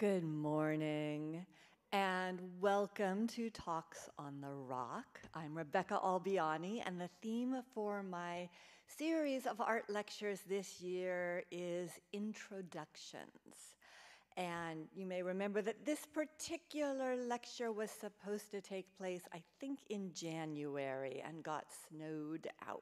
Good morning, and welcome to Talks on the Rock. I'm Rebecca Albiani, and the theme for my series of art lectures this year is introductions. And you may remember that this particular lecture was supposed to take place, I think, in January and got snowed out.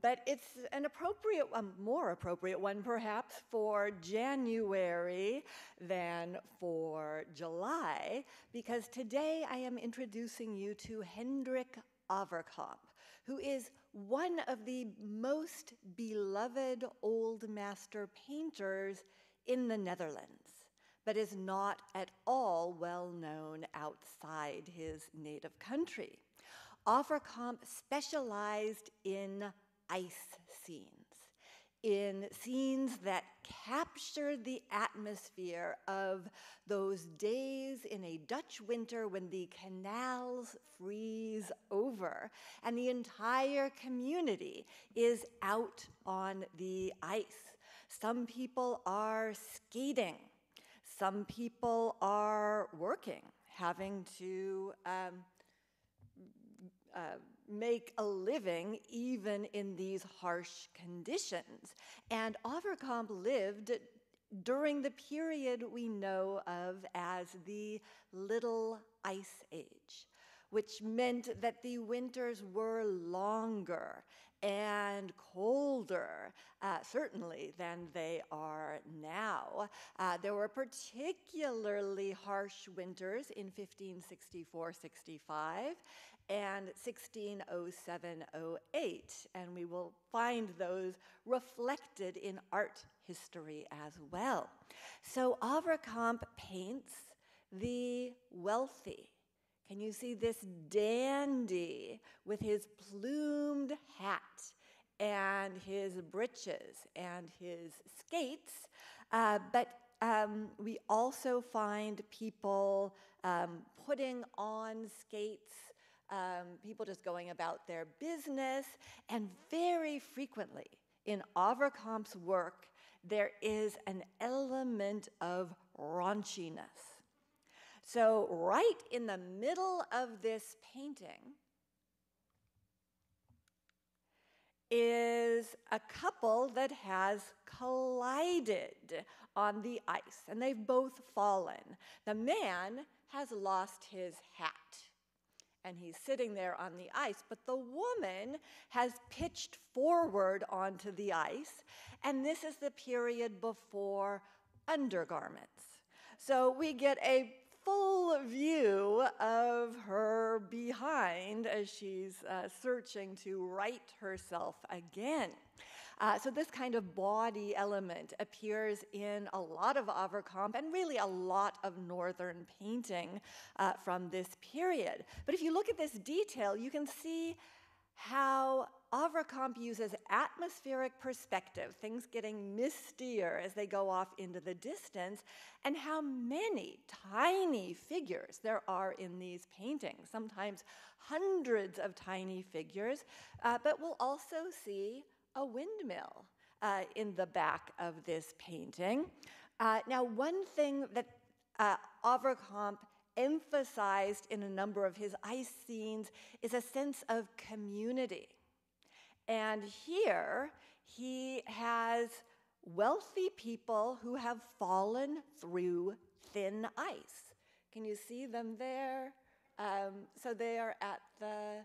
But it's an appropriate, more appropriate one perhaps for January than for July, because today I am introducing you to Hendrick Avercamp, who is one of the most beloved old master painters in the Netherlands, but is not at all well known outside his native country. Avercamp specialized in ice scenes, in scenes that captured the atmosphere of those days in a Dutch winter when the canals freeze over and the entire community is out on the ice. Some people are skating. Some people are working, having to make a living even in these harsh conditions. And Avercamp lived during the period we know of as the Little Ice Age, which meant that the winters were longer and colder, certainly, than they are now. There were particularly harsh winters in 1564-65 and 1607-08, and we will find those reflected in art history as well. So Avercamp paints the wealthy. Can you see this dandy with his plumed hat and his breeches and his skates? But we also find people putting on skates, people just going about their business, and very frequently in Avercamp's work, there is an element of raunchiness. So right in the middle of this painting is a couple that has collided on the ice, and they've both fallen. The man has lost his hat, and he's sitting there on the ice, but the woman has pitched forward onto the ice, and this is the period before undergarments. So we get a full view of her behind as she's searching to right herself again. So this kind of body element appears in a lot of Avercamp and really a lot of northern painting from this period. But if you look at this detail, you can see how Avercamp uses atmospheric perspective, things getting mistier as they go off into the distance, and how many tiny figures there are in these paintings, sometimes hundreds of tiny figures, but we'll also see a windmill in the back of this painting. Now, one thing that Avercamp emphasized in a number of his ice scenes is a sense of community. And here he has wealthy people who have fallen through thin ice. Can you see them there? So they are at the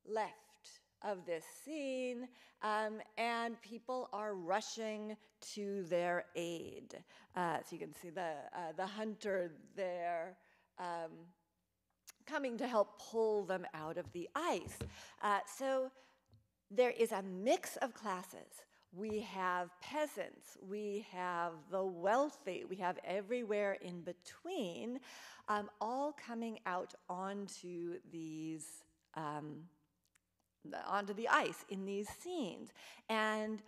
left of this scene, and people are rushing to their aid. So you can see the hunter there coming to help pull them out of the ice. So there is a mix of classes. We have peasants, we have the wealthy, we have everywhere in between, all coming out onto these, onto the ice in these scenes. And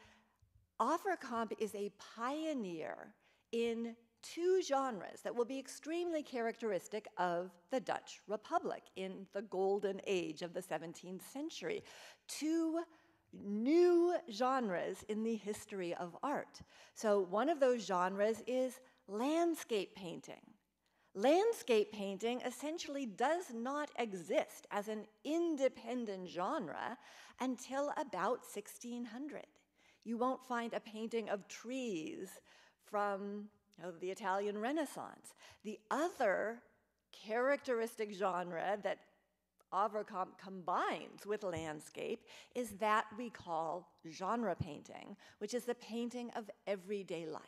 Avercamp is a pioneer in two genres that will be extremely characteristic of the Dutch Republic in the golden age of the 17th century. Two new genres in the history of art. So one of those genres is landscape painting. Landscape painting essentially does not exist as an independent genre until about 1600. You won't find a painting of trees from the Italian Renaissance. The other characteristic genre that Avercamp combines with landscape is that we call genre painting, which is the painting of everyday life,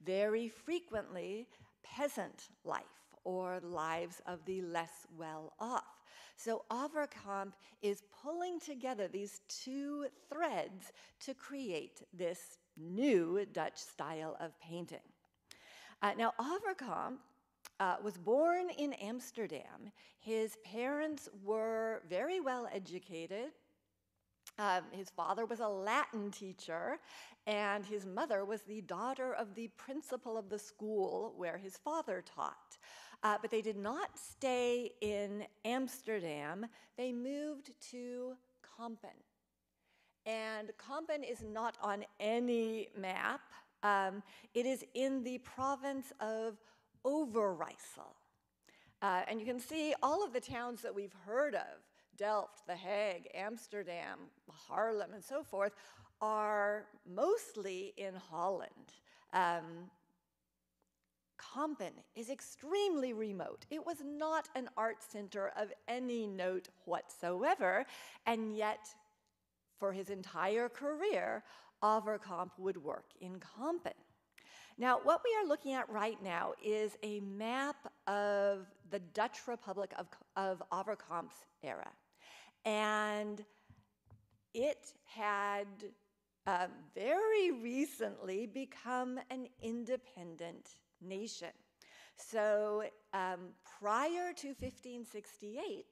very frequently peasant life or lives of the less well-off. So Avercamp is pulling together these two threads to create this new Dutch style of painting. Now, Avercamp was born in Amsterdam. His parents were very well educated. His father was a Latin teacher, and his mother was the daughter of the principal of the school where his father taught. But they did not stay in Amsterdam. They moved to Kampen. And Kampen is not on any map. It is in the province of Overijssel. And you can see all of the towns that we've heard of, Delft, The Hague, Amsterdam, Haarlem, and so forth, are mostly in Holland. Kampen is extremely remote. It was not an art center of any note whatsoever, and yet for his entire career, Avercamp would work in Kampen. Now, what we are looking at right now is a map of the Dutch Republic of Avercamp's era. And it had very recently become an independent nation. So prior to 1568,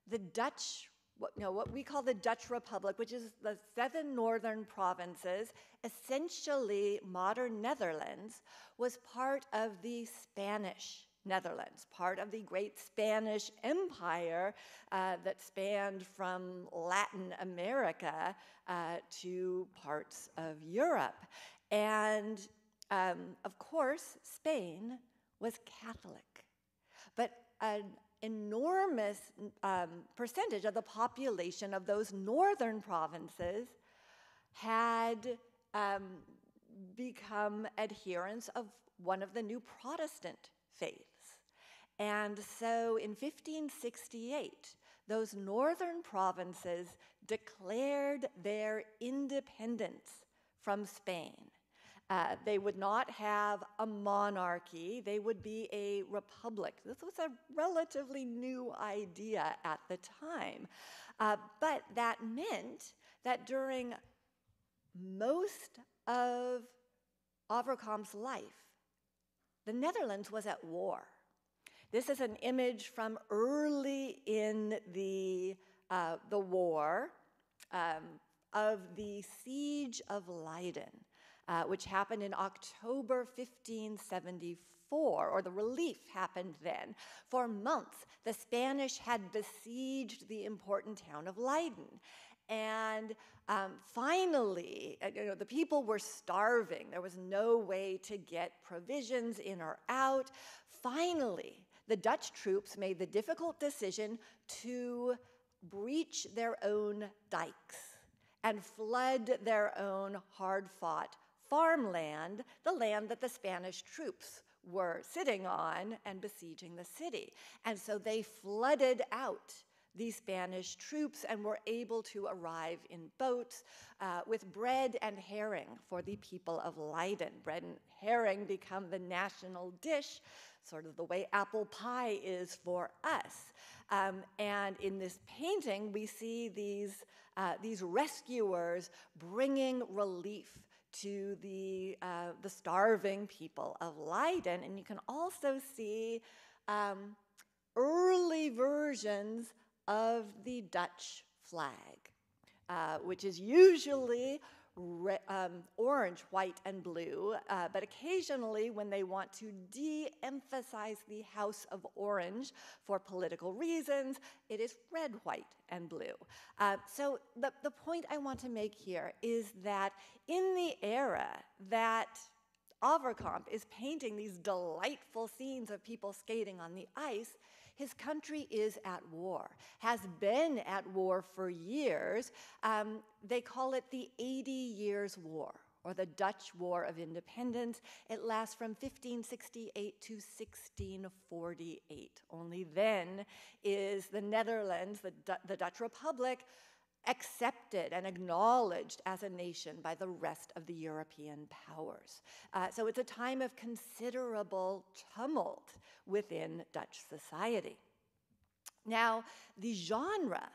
the Dutch, what we call the Dutch Republic, which is the 7 northern provinces, essentially modern Netherlands, was part of the Spanish Netherlands, part of the great Spanish Empire that spanned from Latin America to parts of Europe. And of course, Spain was Catholic, but an enormous percentage of the population of those northern provinces had become adherents of one of the new Protestant faiths. And so in 1568, those northern provinces declared their independence from Spain. They would not have a monarchy, they would be a republic. This was a relatively new idea at the time. But that meant that during most of Avercamp's life, the Netherlands was at war. This is an image from early in the war of the Siege of Leiden, which happened in October 1574, or the relief happened then. For months, the Spanish had besieged the important town of Leiden. And finally, the people were starving. There was no way to get provisions in or out. Finally, the Dutch troops made the difficult decision to breach their own dikes and flood their own hard-fought farmland, the land that the Spanish troops were sitting on and besieging the city. And so they flooded out the Spanish troops and were able to arrive in boats with bread and herring for the people of Leiden. Bread and herring become the national dish, sort of the way apple pie is for us. And in this painting, we see these rescuers bringing relief to the starving people of Leiden. And you can also see early versions of the Dutch flag, which is usually orange, white, and blue, but occasionally when they want to de-emphasize the House of Orange for political reasons, it is red, white, and blue. So the point I want to make here is that in the era that Avercamp is painting these delightful scenes of people skating on the ice, his country is at war, has been at war for years. They call it the 80 Years' War, or the Dutch War of Independence. It lasts from 1568 to 1648. Only then is the Netherlands, the Dutch Republic, accepted and acknowledged as a nation by the rest of the European powers. So it's a time of considerable tumult within Dutch society. Now, the genre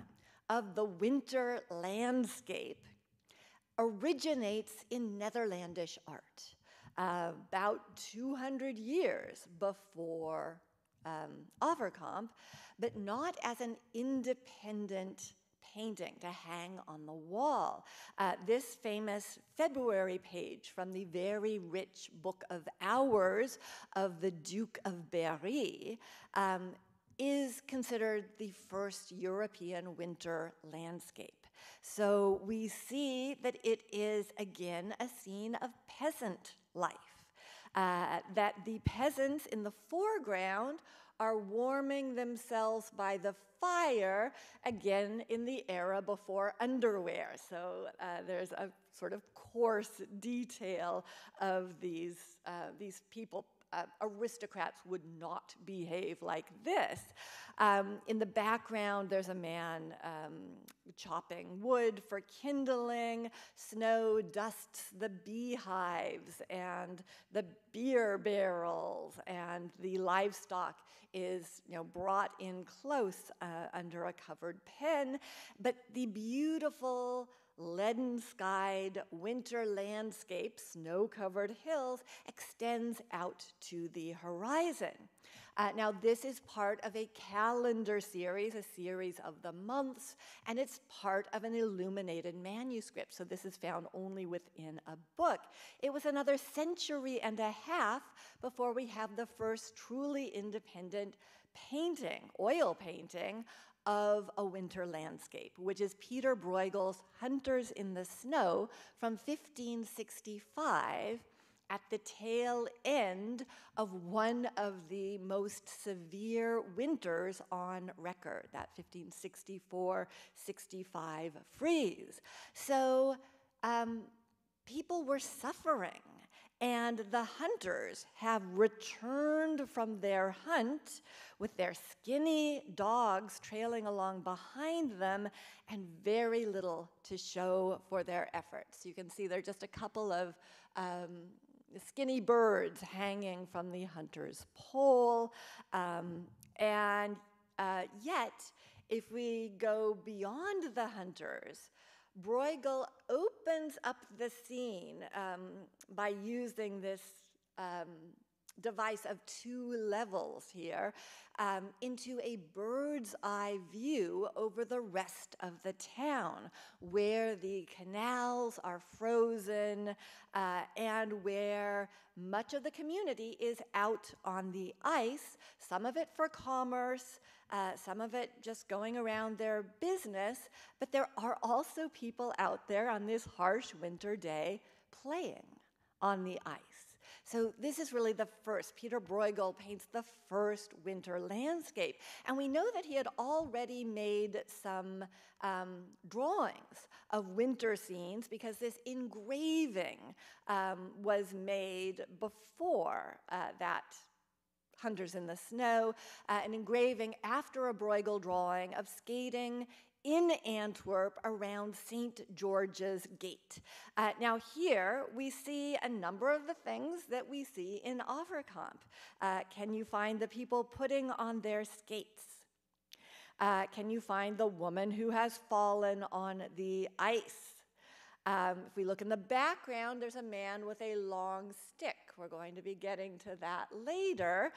of the winter landscape originates in Netherlandish art about 200 years before Avercamp, but not as an independent painting to hang on the wall. This famous February page from the very rich Book of Hours of the Duke of Berry is considered the first European winter landscape. So we see that it is, again, a scene of peasant life, that the peasants in the foreground are warming themselves by the fire, again, in the era before underwear. So there's a sort of coarse detail of these people. Aristocrats would not behave like this. In the background, there's a man chopping wood for kindling. Snow dusts the beehives and the beer barrels, and the livestock is, brought in close under a covered pen. But the beautiful leaden-skied winter landscape, snow-covered hills, extends out to the horizon. Now, this is part of a calendar series, a series of the months, and it's part of an illuminated manuscript, so this is found only within a book. It was another century and a half before we have the first truly independent painting, oil painting, of a winter landscape, which is Peter Bruegel's Hunters in the Snow from 1565, at the tail end of one of the most severe winters on record, that 1564-65 freeze. So people were suffering, and the hunters have returned from their hunt with their skinny dogs trailing along behind them and very little to show for their efforts. You can see there are just a couple of skinny birds hanging from the hunter's pole. Yet, if we go beyond the hunters, Bruegel opens up the scene by using this device of two levels here into a bird's eye view over the rest of the town, where the canals are frozen and where much of the community is out on the ice, some of it for commerce, some of it just going around their business, but there are also people out there on this harsh winter day playing on the ice. So this is really the first. Peter Bruegel paints the first winter landscape. And we know that he had already made some drawings of winter scenes, because this engraving was made before that Hunters in the Snow, an engraving after a Bruegel drawing of skating in Antwerp around St. George's Gate. Now here we see a number of the things that we see in Avercamp. Can you find the people putting on their skates? Can you find the woman who has fallen on the ice? If we look in the background, there's a man with a long stick. We're going to be getting to that later.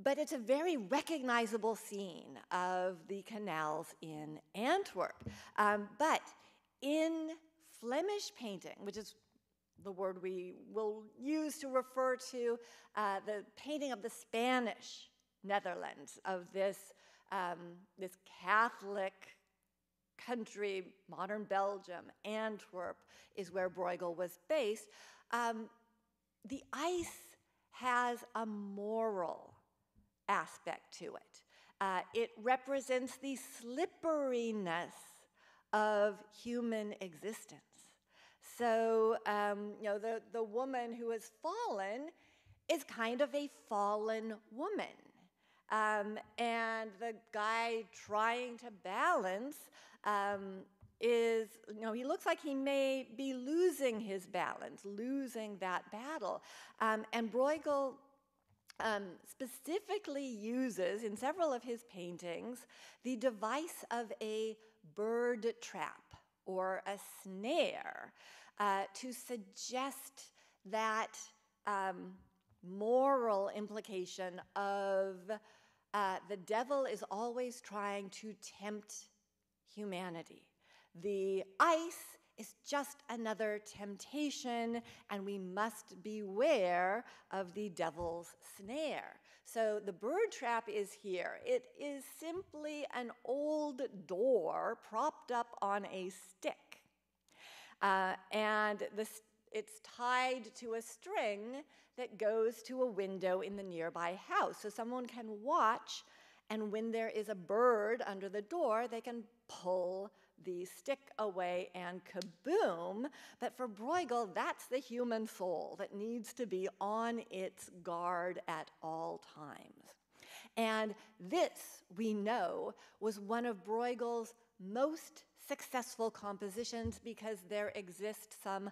But it's a very recognizable scene of the canals in Antwerp. But in Flemish painting, which is the word we will use to refer to the painting of the Spanish Netherlands, of this Catholic country, modern Belgium, Antwerp is where Bruegel was based. the ice has a moral aspect to it. It represents the slipperiness of human existence. So, the woman who has fallen is kind of a fallen woman. And the guy trying to balance is, he looks like he may be losing his balance, losing that battle. And Bruegel specifically uses, in several of his paintings, the device of a bird trap or a snare to suggest that moral implication of the devil is always trying to tempt humanity. The ice is just another temptation, and we must beware of the devil's snare. So the bird trap is here. It is simply an old door propped up on a stick. And it's tied to a string that goes to a window in the nearby house. So someone can watch, and when there is a bird under the door, they can pull the stick away and kaboom. But for Bruegel, that's the human soul that needs to be on its guard at all times. And this, we know, was one of Bruegel's most successful compositions because there exist some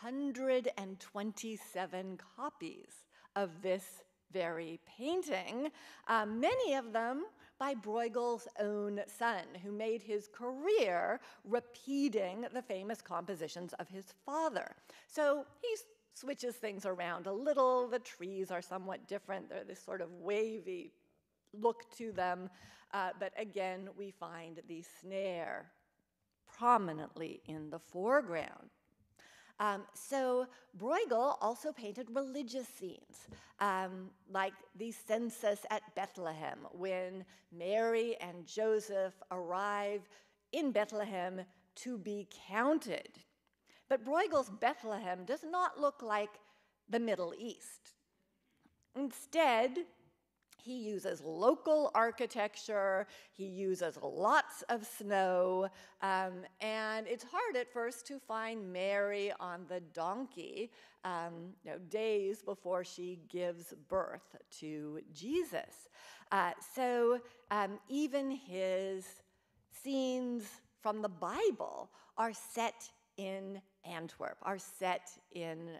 127 copies of this very painting, many of them by Bruegel's own son, who made his career repeating the famous compositions of his father. So he switches things around a little. The trees are somewhat different. They're this sort of wavy look to them. But again, we find the snare prominently in the foreground. So Bruegel also painted religious scenes, like the census at Bethlehem, when Mary and Joseph arrive in Bethlehem to be counted. But Bruegel's Bethlehem does not look like the Middle East. Instead, he uses local architecture, he uses lots of snow, and it's hard at first to find Mary on the donkey, days before she gives birth to Jesus. So even his scenes from the Bible are set in Antwerp, are set in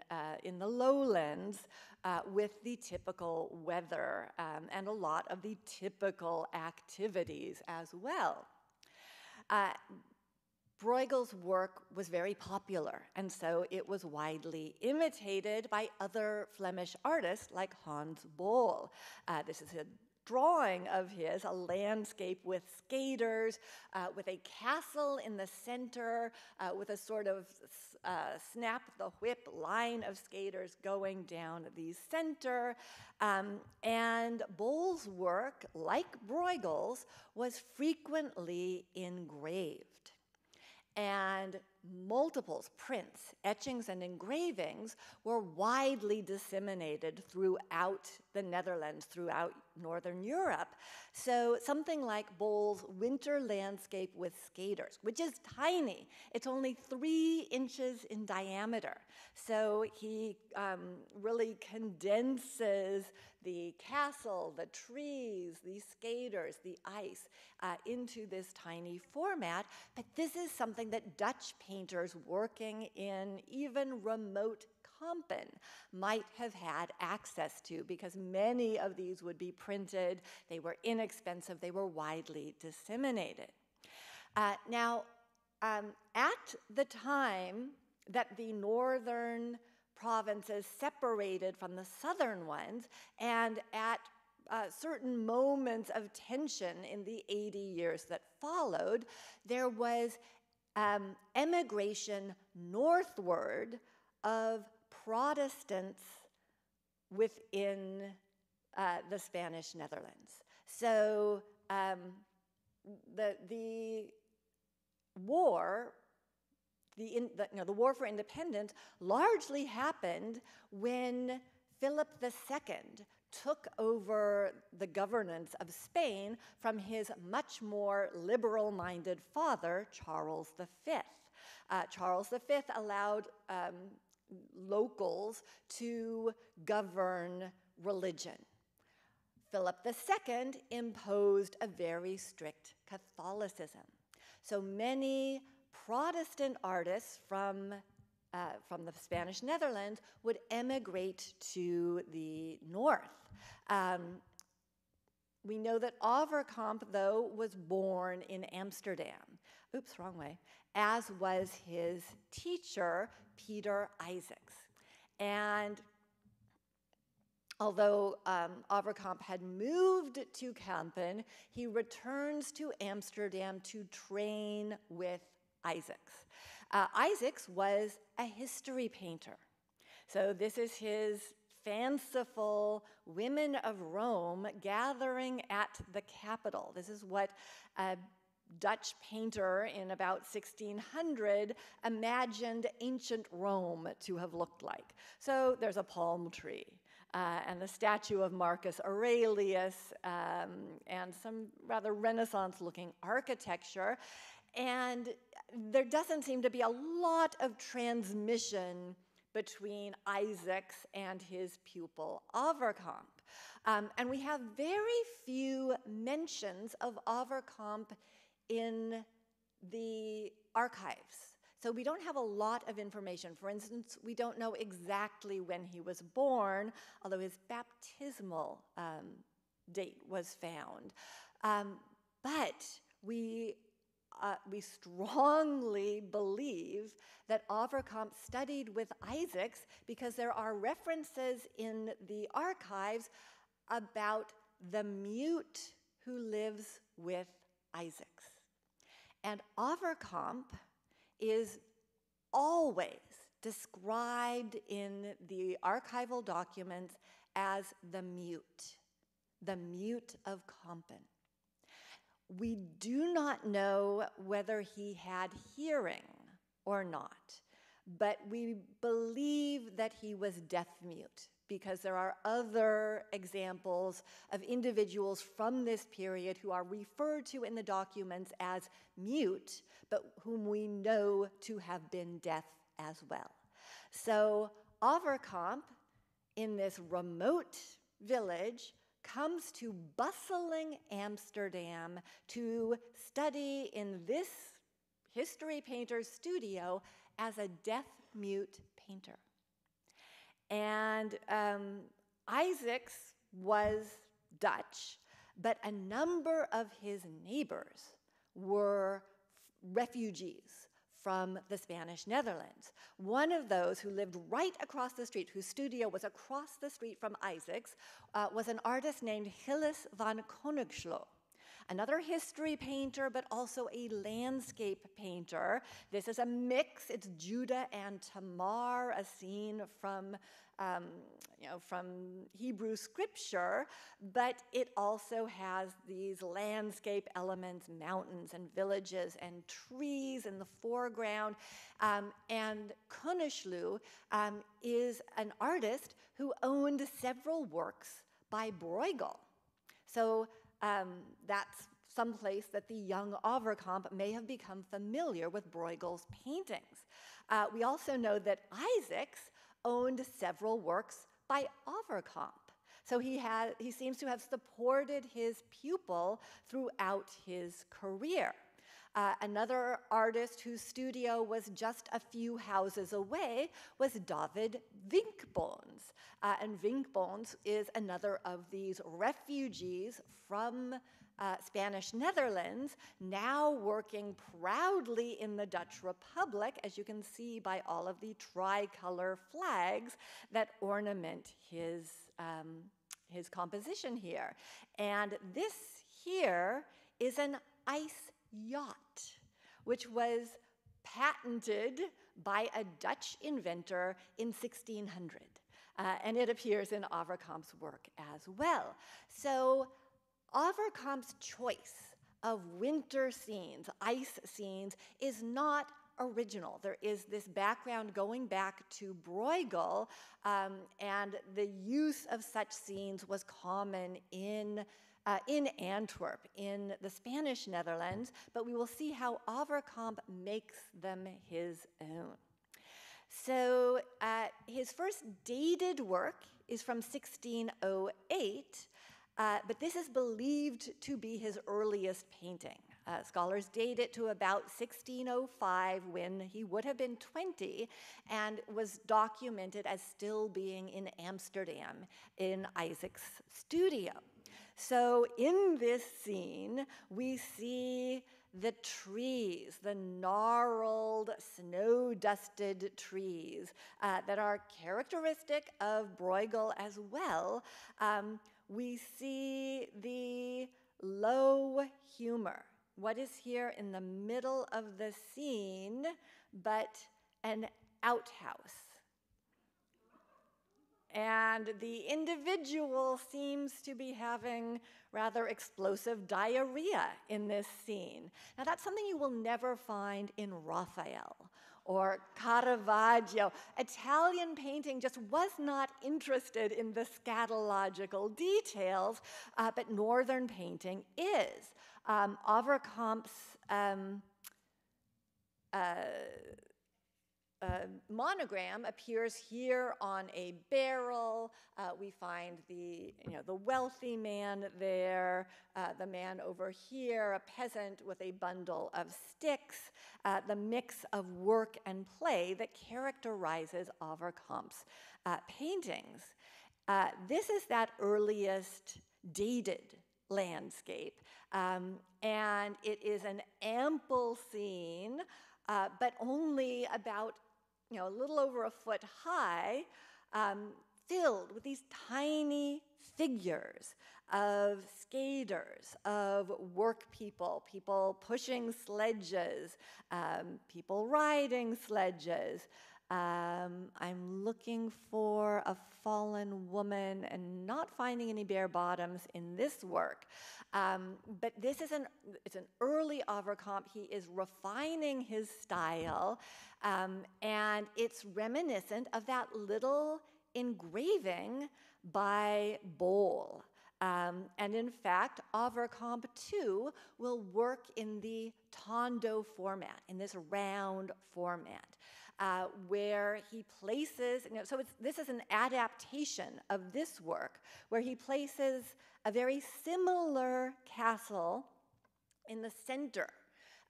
the lowlands with the typical weather and a lot of the typical activities as well. Bruegel's work was very popular, and so it was widely imitated by other Flemish artists like Hans Bol. This is a drawing of his, a landscape with skaters, with a castle in the center, with a sort of snap the whip line of skaters going down the center. And Bol's work, like Bruegel's, was frequently engraved. And multiples, prints, etchings, and engravings were widely disseminated throughout the Netherlands, throughout Northern Europe. So something like Bol's Winter Landscape with Skaters, which is tiny. It's only 3 inches in diameter. So he really condenses the castle, the trees, the skaters, the ice into this tiny format. But this is something that Dutch painters working in even remote Kampen might have had access to, because many of these would be printed, they were inexpensive, they were widely disseminated. Now, at the time that the northern provinces separated from the southern ones, and at certain moments of tension in the 80 years that followed, there was emigration northward of Protestants within the Spanish Netherlands. So the war the War for Independence largely happened when Philip II took over the governance of Spain from his much more liberal-minded father, Charles V. Charles V allowed locals to govern religion. Philip II imposed a very strict Catholicism. So many Protestant artists from the Spanish Netherlands would emigrate to the north. We know that Avercamp, though, was born in Amsterdam. Oops, wrong way. As was his teacher, Peter Isaacs. And although Avercamp had moved to Kampen, he returns to Amsterdam to train with Isaacs. Isaacs was a history painter. So this is his fanciful women of Rome gathering at the Capitol. This is what a Dutch painter in about 1600 imagined ancient Rome to have looked like. So there's a palm tree and the statue of Marcus Aurelius and some rather Renaissance-looking architecture. And there doesn't seem to be a lot of transmission between Isaacs and his pupil Avercamp. And we have very few mentions of Avercamp in the archives. So we don't have a lot of information. For instance, we don't know exactly when he was born, although his baptismal date was found. But we strongly believe that Avercamp studied with Isaacs because there are references in the archives about the mute who lives with Isaacs. And Avercamp is always described in the archival documents as the mute of Kampen. We do not know whether he had hearing or not, but we believe that he was deaf-mute because there are other examples of individuals from this period who are referred to in the documents as mute, but whom we know to have been deaf as well. So Avercamp, in this remote village, comes to bustling Amsterdam to study in this history painter's studio as a deaf-mute painter. And Isaacs was Dutch, but a number of his neighbors were refugees from the Spanish Netherlands. One of those who lived right across the street, whose studio was across the street from Isaacs, was an artist named Gilles van Konigslo. Another history painter, but also a landscape painter. This is a mix. It's Judah and Tamar, a scene from Hebrew scripture, but it also has these landscape elements, mountains and villages and trees in the foreground. And Konigslo is an artist who owned several works by Bruegel. So that's someplace that the young Avercamp may have become familiar with Bruegel's paintings. We also know that Isaacs owned several works by Avercamp. So he seems to have supported his pupil throughout his career. Another artist whose studio was just a few houses away was David Vinkboons. And Vinkboons is another of these refugees from Spanish Netherlands, now working proudly in the Dutch Republic, as you can see by all of the tricolor flags that ornament his composition here. And this here is an ice yacht, which was patented by a Dutch inventor in 1600. And it appears in Avercamp's work as well. So Avercamp's choice of winter scenes, ice scenes, is not original. There is this background going back to Bruegel, and the use of such scenes was common in Antwerp, in the Spanish Netherlands, but we will see how Avercamp makes them his own. So his first dated work is from 1608, but this is believed to be his earliest painting. Scholars date it to about 1605, when he would have been 20 and was documented as still being in Amsterdam in Isaac's studio. So in this scene, we see the trees, the gnarled, snow-dusted trees that are characteristic of Bruegel as well. We see the low humor. What is here in the middle of the scene but an outhouse? And the individual seems to be having rather explosive diarrhea in this scene. Now, that's something you will never find in Raphael or Caravaggio. Italian painting just was not interested in the scatological details, but Northern painting is. Avercamp's monogram appears here on a barrel. We find the wealthy man there, the man over here, a peasant with a bundle of sticks, the mix of work and play that characterizes Avercamp's paintings. This is that earliest dated landscape, and it is an ample scene, but only about a little over a foot high, filled with these tiny figures of skaters, of work people, people pushing sledges, people riding sledges. I'm looking for a fallen woman and not finding any bare bottoms in this work. But this is it's an early Avercamp. He is refining his style, and it's reminiscent of that little engraving by Bol. And in fact, Avercamp too will work in the tondo format, in this round format, where he places, this is an adaptation of this work, where he places a very similar castle in the center,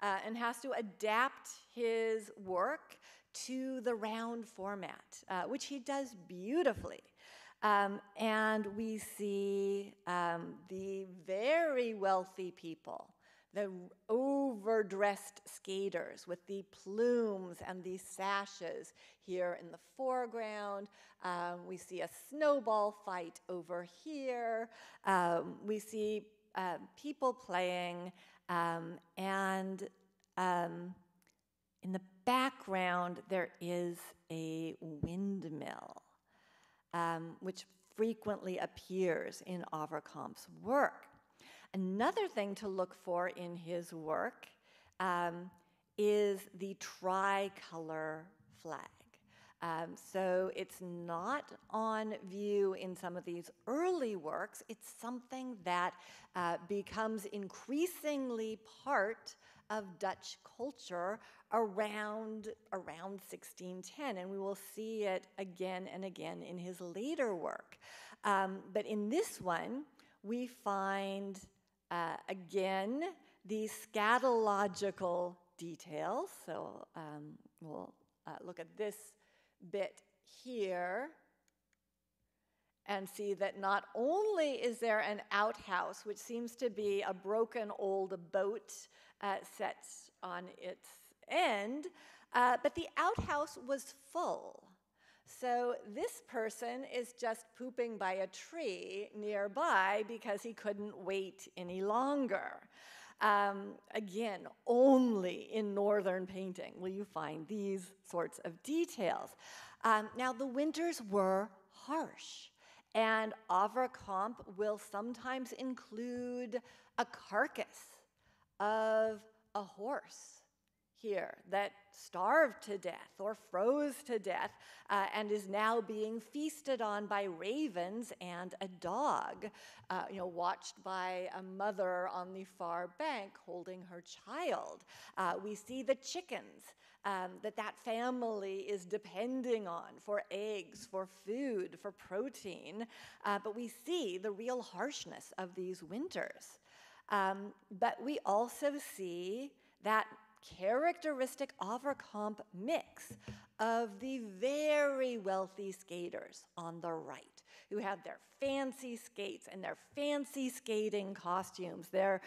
and has to adapt his work to the round format, which he does beautifully. And we see the very wealthy people, the overdressed skaters with the plumes and the sashes here in the foreground. We see a snowball fight over here. We see people playing, and in the background there is a windmill, which frequently appears in Avercamp's work. Another thing to look for in his work is the tricolor flag. So it's not on view in some of these early works. It's something that becomes increasingly part of Dutch culture around 1610, and we will see it again and again in his later work. But in this one, we find, again, the scatological details. So we'll look at this bit here and see that not only is there an outhouse, which seems to be a broken old boat set on its end, but the outhouse was full. So this person is just pooping by a tree nearby because he couldn't wait any longer. Again, only in Northern painting will you find these sorts of details. Now, the winters were harsh, and Avercamp will sometimes include a carcass of a horse here that starved to death or froze to death and is now being feasted on by ravens and a dog, watched by a mother on the far bank holding her child. We see the chickens that family is depending on for eggs, for food, for protein, but we see the real harshness of these winters. But we also see that characteristic Avercamp mix of the very wealthy skaters on the right, who have their fancy skates and their fancy skating costumes, their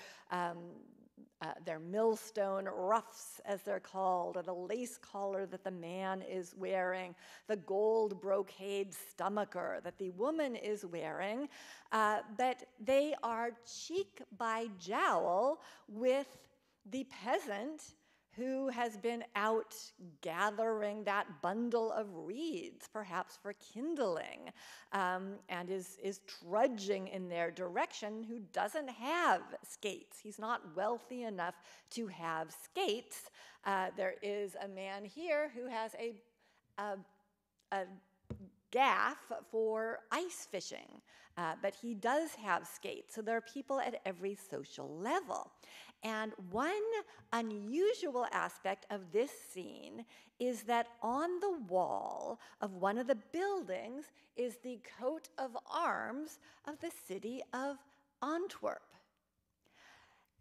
millstone ruffs, as they're called, or the lace collar that the man is wearing, the gold brocade stomacher that the woman is wearing, but they are cheek by jowl with the peasant who has been out gathering that bundle of reeds, perhaps for kindling, and is trudging in their direction, who doesn't have skates. He's not wealthy enough to have skates. There is a man here who has a gaff for ice fishing, but he does have skates. So there are people at every social level. And one unusual aspect of this scene is that on the wall of one of the buildings is the coat of arms of the city of Antwerp.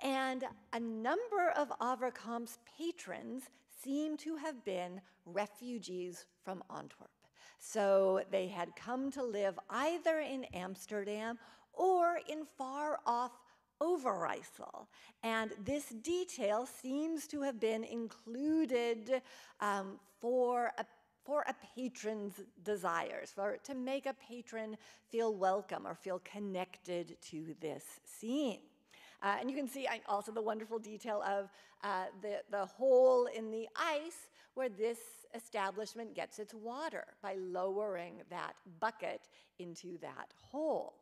And a number of Avercamp's patrons seem to have been refugees from Antwerp. So they had come to live either in Amsterdam or in far-off Overijssel. And this detail seems to have been included for a patron's desires, to make a patron feel welcome or feel connected to this scene. And you can see also the wonderful detail of the hole in the ice where this establishment gets its water by lowering that bucket into that hole.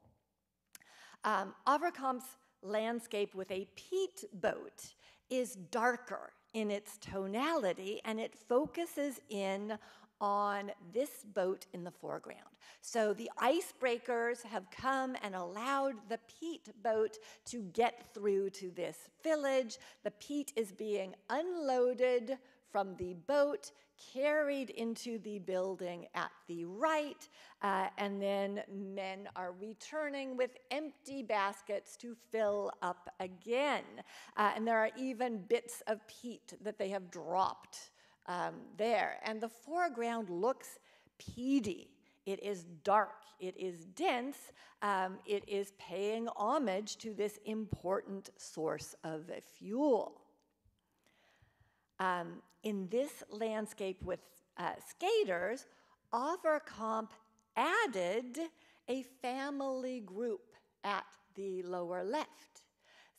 Avercamp's landscape with a peat boat is darker in its tonality, and it focuses in on this boat in the foreground. So the icebreakers have come and allowed the peat boat to get through to this village. The peat is being unloaded from the boat, carried into the building at the right, and then men are returning with empty baskets to fill up again. And there are even bits of peat that they have dropped there. And the foreground looks peaty. It is dark, it is dense, it is paying homage to this important source of fuel. In this landscape with skaters, Avercamp added a family group at the lower left.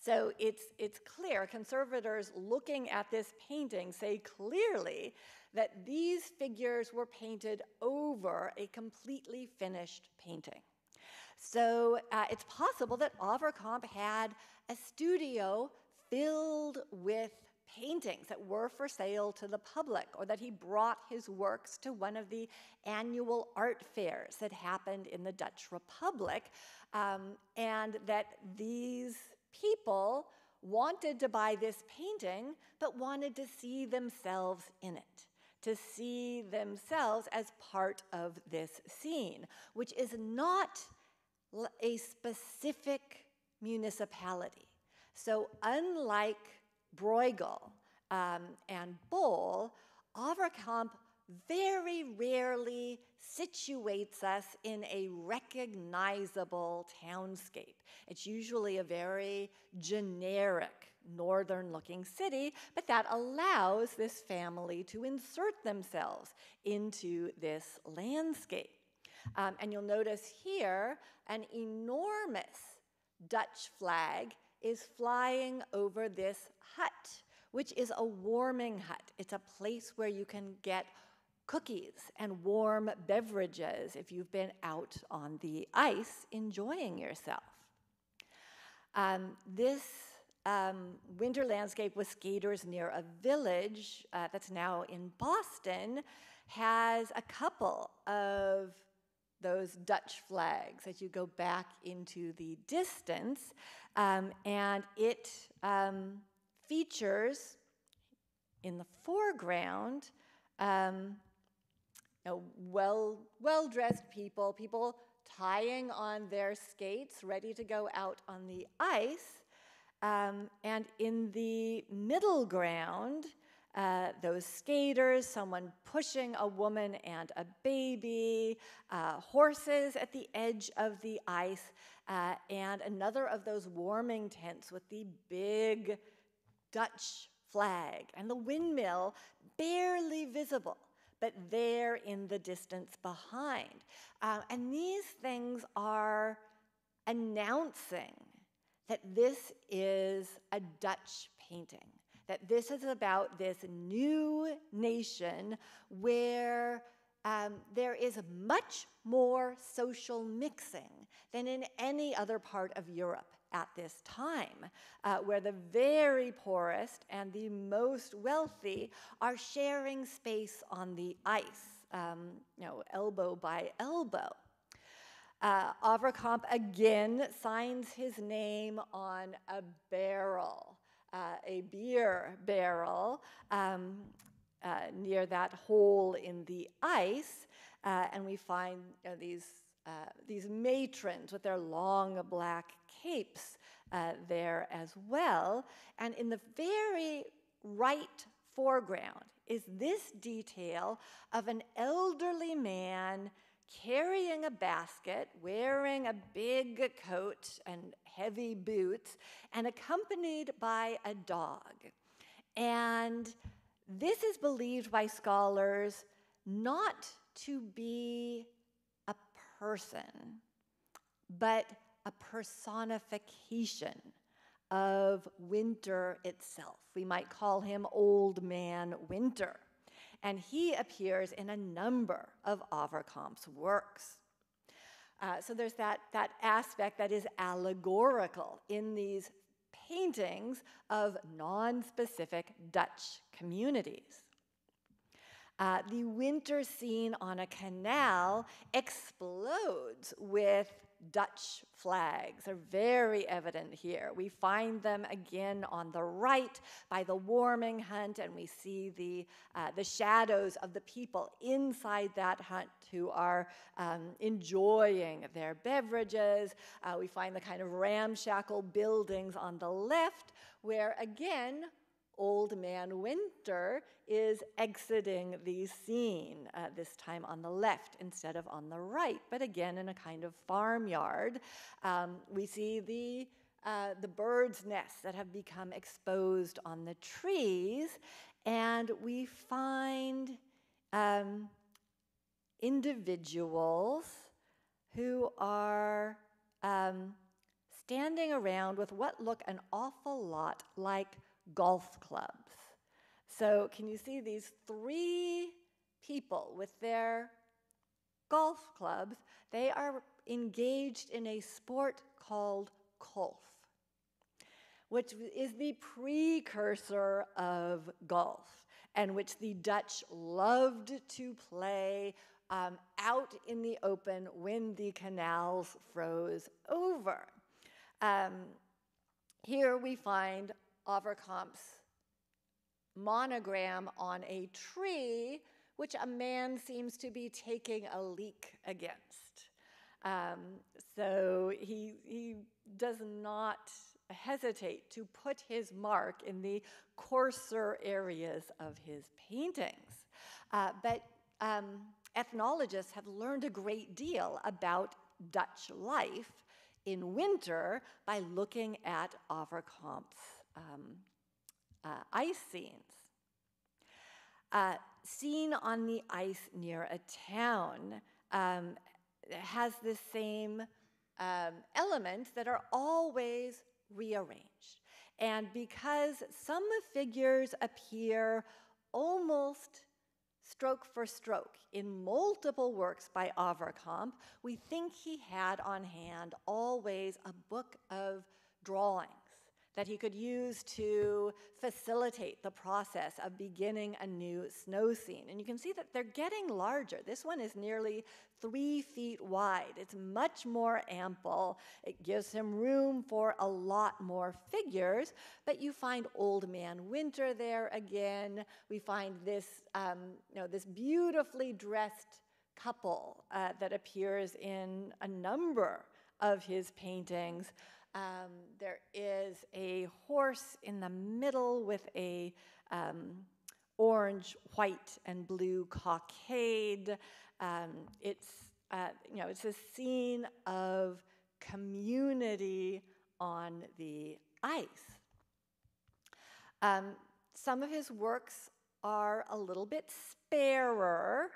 So it's clear, conservators looking at this painting say clearly that these figures were painted over a completely finished painting. So it's possible that Avercamp had a studio filled with paintings that were for sale to the public, or that he brought his works to one of the annual art fairs that happened in the Dutch Republic, and that these people wanted to buy this painting, but wanted to see themselves in it, to see themselves as part of this scene, which is not a specific municipality. So unlike Bruegel and Bol, Avercamp very rarely situates us in a recognizable townscape. It's usually a very generic northern-looking city, but that allows this family to insert themselves into this landscape. And you'll notice here an enormous Dutch flag is flying over this hut, which is a warming hut. It's a place where you can get cookies and warm beverages if you've been out on the ice enjoying yourself. This winter landscape with skaters near a village that's now in Boston has a couple of those Dutch flags as you go back into the distance, and it features in the foreground well-dressed people tying on their skates, ready to go out on the ice. And in the middle ground, those skaters, someone pushing a woman and a baby, horses at the edge of the ice, and another of those warming tents with the big Dutch flag, and the windmill barely visible, but there in the distance behind. And these things are announcing that this is a Dutch painting, that this is about this new nation where there is much more social mixing than in any other part of Europe at this time, where the very poorest and the most wealthy are sharing space on the ice, elbow by elbow. Avercamp again signs his name on a barrel, a beer barrel, near that hole in the ice, and we find these matrons with their long black capes there as well. And in the very right foreground is this detail of an elderly man carrying a basket, wearing a big coat and heavy boots, and accompanied by a dog. And this is believed by scholars not to be a person, but a personification of winter itself. We might call him Old Man Winter. And he appears in a number of Avercamp's works. So there's that aspect that is allegorical in these paintings of non-specific Dutch communities. The winter scene on a canal explodes with Dutch flags. Are very evident here. We find them again on the right by the warming hut, and we see the shadows of the people inside that hut who are enjoying their beverages. We find the kind of ramshackle buildings on the left, where again, Old Man Winter is exiting the scene, this time on the left instead of on the right, but again in a kind of farmyard. We see the birds' nests that have become exposed on the trees, and we find individuals who are standing around with what look an awful lot like golf clubs. So can you see these three people with their golf clubs? They are engaged in a sport called golf, which is the precursor of golf, and which the Dutch loved to play out in the open when the canals froze over. Here we find Avercamp's monogram on a tree, which a man seems to be taking a leak against. So he does not hesitate to put his mark in the coarser areas of his paintings. But ethnologists have learned a great deal about Dutch life in winter by looking at Avercamp's ice scenes. Scene on the ice near a town has the same elements that are always rearranged. And because some figures appear almost stroke for stroke in multiple works by Avercamp, we think he had on hand always a book of drawings that he could use to facilitate the process of beginning a new snow scene. And you can see that they're getting larger. This one is nearly 3 feet wide. It's much more ample. It gives him room for a lot more figures, but you find Old Man Winter there again. We find this, this beautifully dressed couple that appears in a number of his paintings. There is a horse in the middle with a orange, white, and blue cockade. It's a scene of community on the ice. Some of his works are a little bit sparer.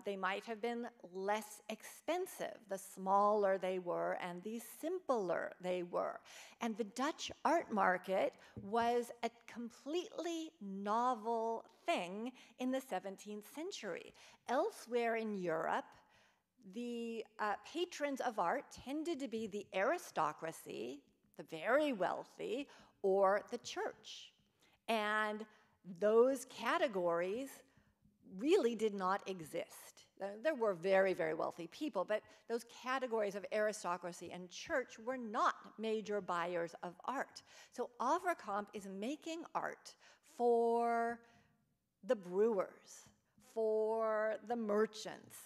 They might have been less expensive the smaller they were and the simpler they were. And the Dutch art market was a completely novel thing in the 17th century. Elsewhere in Europe, the patrons of art tended to be the aristocracy, the very wealthy, or the church. And those categories really did not exist. There were very, very wealthy people, but those categories of aristocracy and church were not major buyers of art. So Avercamp is making art for the brewers, for the merchants,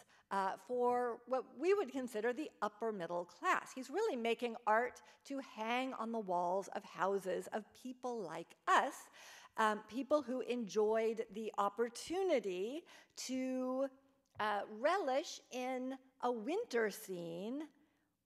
for what we would consider the upper middle class. He's really making art to hang on the walls of houses of people like us, people who enjoyed the opportunity to relish in a winter scene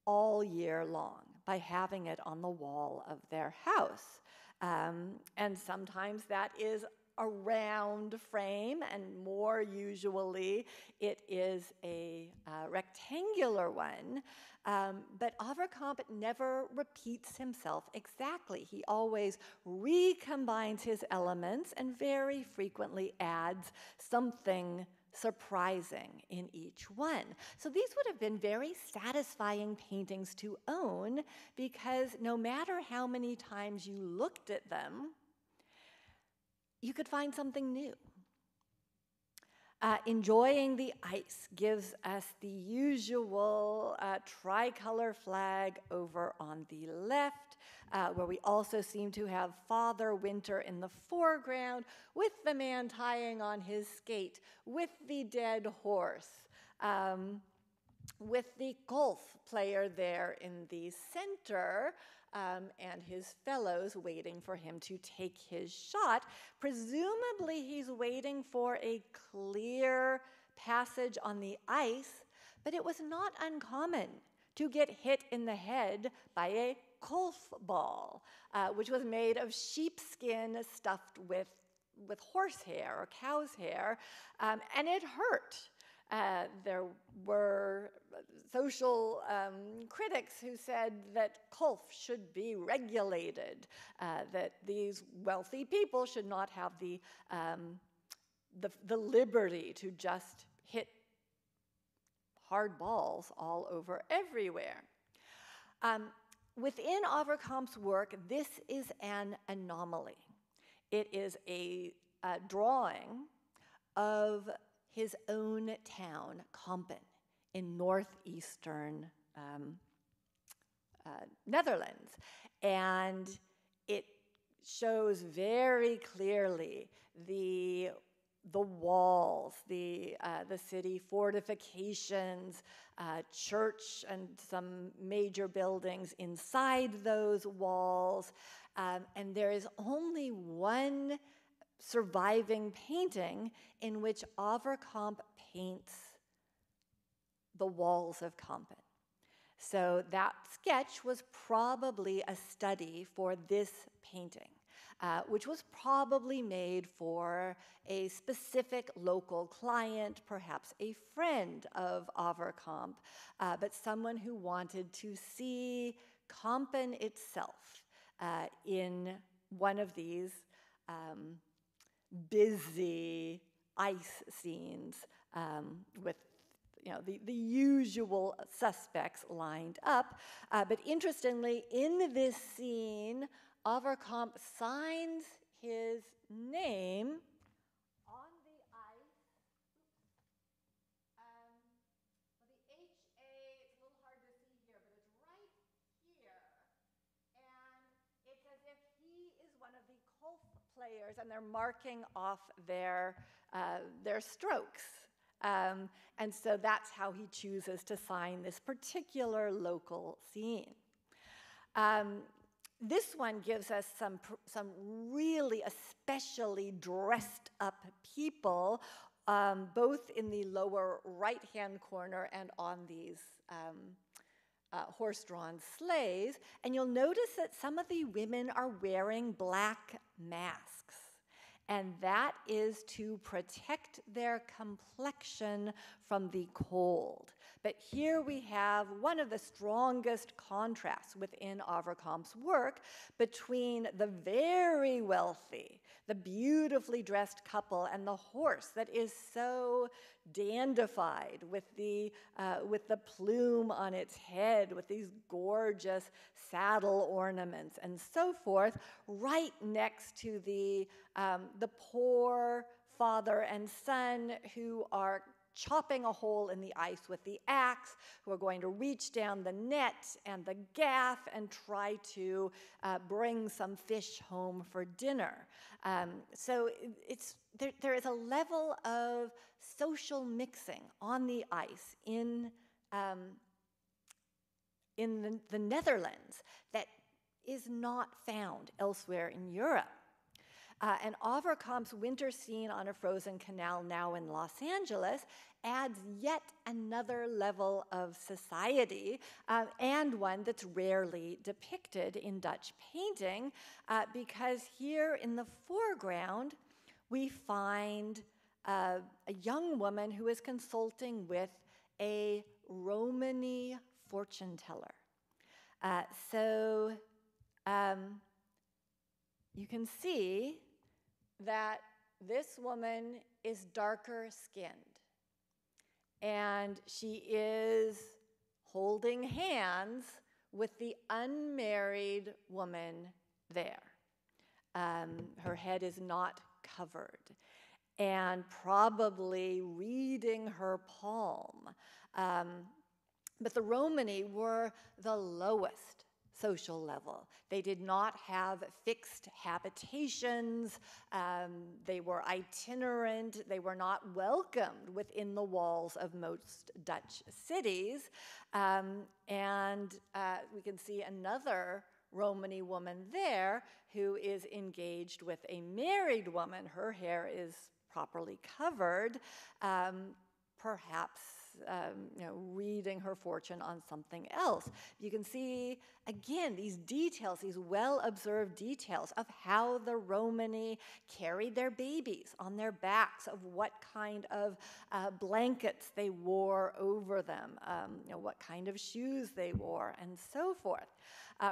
all year long by having it on the wall of their house. And sometimes that is a round frame, and more usually it is a rectangular one. But Avercamp never repeats himself exactly. He always recombines his elements and very frequently adds something surprising in each one. So these would have been very satisfying paintings to own, because no matter how many times you looked at them, you could find something new. Enjoying the ice gives us the usual tricolor flag over on the left, where we also seem to have Father Winter in the foreground, with the man tying on his skate, with the dead horse, with the golf player there in the center, and his fellows waiting for him to take his shot. Presumably he's waiting for a clear passage on the ice, but it was not uncommon to get hit in the head by a golf ball, which was made of sheepskin stuffed with horsehair or cow's hair, and it hurt. There were social critics who said that golf should be regulated, that these wealthy people should not have the liberty to just hit hard balls all over everywhere. Within Avercamp's work, this is an anomaly. It is a drawing of his own town, Kampen, in northeastern Netherlands. And it shows very clearly the walls, the city fortifications, church and some major buildings inside those walls. And there is only one surviving painting in which Avercamp paints the walls of Kampen. So that sketch was probably a study for this painting, which was probably made for a specific local client, perhaps a friend of Avercamp, but someone who wanted to see Kampen itself in one of these busy ice scenes with the usual suspects lined up. But interestingly, in this scene, Avercamp signs his name on the ice. Well, the HA, it's a little hard to see here, but it's right here. And it's as if he is one of the golf players, and they're marking off their strokes. And so that's how he chooses to sign this particular local scene. This one gives us some really especially dressed up people, both in the lower right-hand corner and on these horse-drawn sleighs. And you'll notice that some of the women are wearing black masks. And that is to protect their complexion from the cold. But here we have one of the strongest contrasts within Avercamp's work between the very wealthy, the beautifully dressed couple, and the horse that is so dandified with the plume on its head, with these gorgeous saddle ornaments and so forth, right next to the poor father and son who are chopping a hole in the ice with the axe, who are going to reach down the net and the gaff and try to bring some fish home for dinner. So there is a level of social mixing on the ice in the Netherlands that is not found elsewhere in Europe. And Avercamp's winter scene on a frozen canal now in Los Angeles adds yet another level of society, and one that's rarely depicted in Dutch painting, because here in the foreground we find a young woman who is consulting with a Romany fortune teller. You can see that this woman is darker skinned, and she is holding hands with the unmarried woman there. Her head is not covered, and probably reading her palm. But the Romany were the lowest social level. They did not have fixed habitations. They were itinerant. They were not welcomed within the walls of most Dutch cities. And we can see another Romany woman there who is engaged with a married woman. Her hair is properly covered, perhaps reading her fortune on something else. You can see, again, these details, these well-observed details of how the Romany carried their babies on their backs, of what kind of blankets they wore over them, what kind of shoes they wore, and so forth.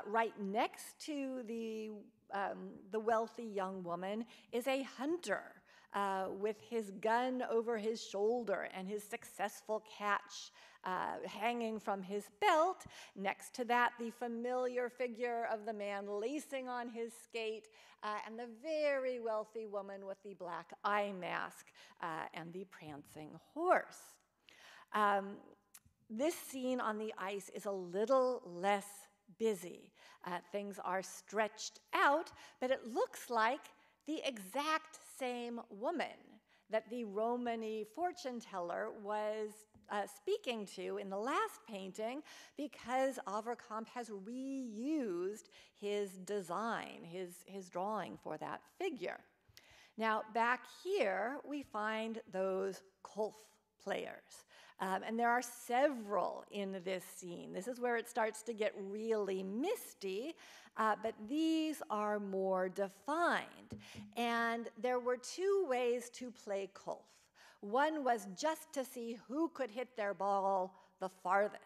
Right next to the wealthy young woman is a hunter, with his gun over his shoulder and his successful catch hanging from his belt. Next to that, the familiar figure of the man lacing on his skate, and the very wealthy woman with the black eye mask and the prancing horse. This scene on the ice is a little less busy. Things are stretched out, but it looks like the exact same woman that the Romany fortune teller was speaking to in the last painting, because Avercamp has reused his design, his drawing for that figure. Now, back here, we find those golf players. And there are several in this scene. This is where it starts to get really misty, but these are more defined. And there were two ways to play golf. One was just to see who could hit their ball the farthest.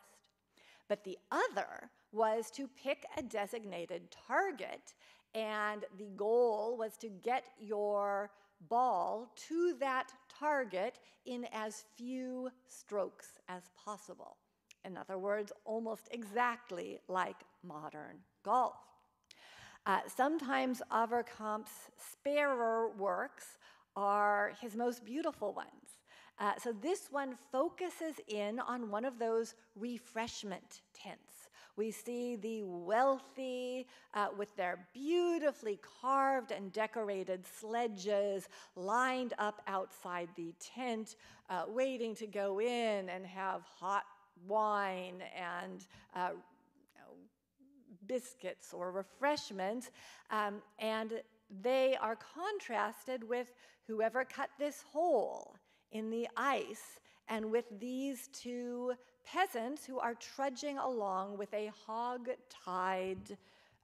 But the other was to pick a designated target, and the goal was to get your ball to that target in as few strokes as possible. In other words, almost exactly like modern golf. Sometimes Avercamp's sparer works are his most beautiful ones. So this one focuses in on one of those refreshment tents. We see the wealthy with their beautifully carved and decorated sledges lined up outside the tent, waiting to go in and have hot wine and biscuits or refreshments, and they are contrasted with whoever cut this hole in the ice, and with these two peasants who are trudging along with a hog-tied,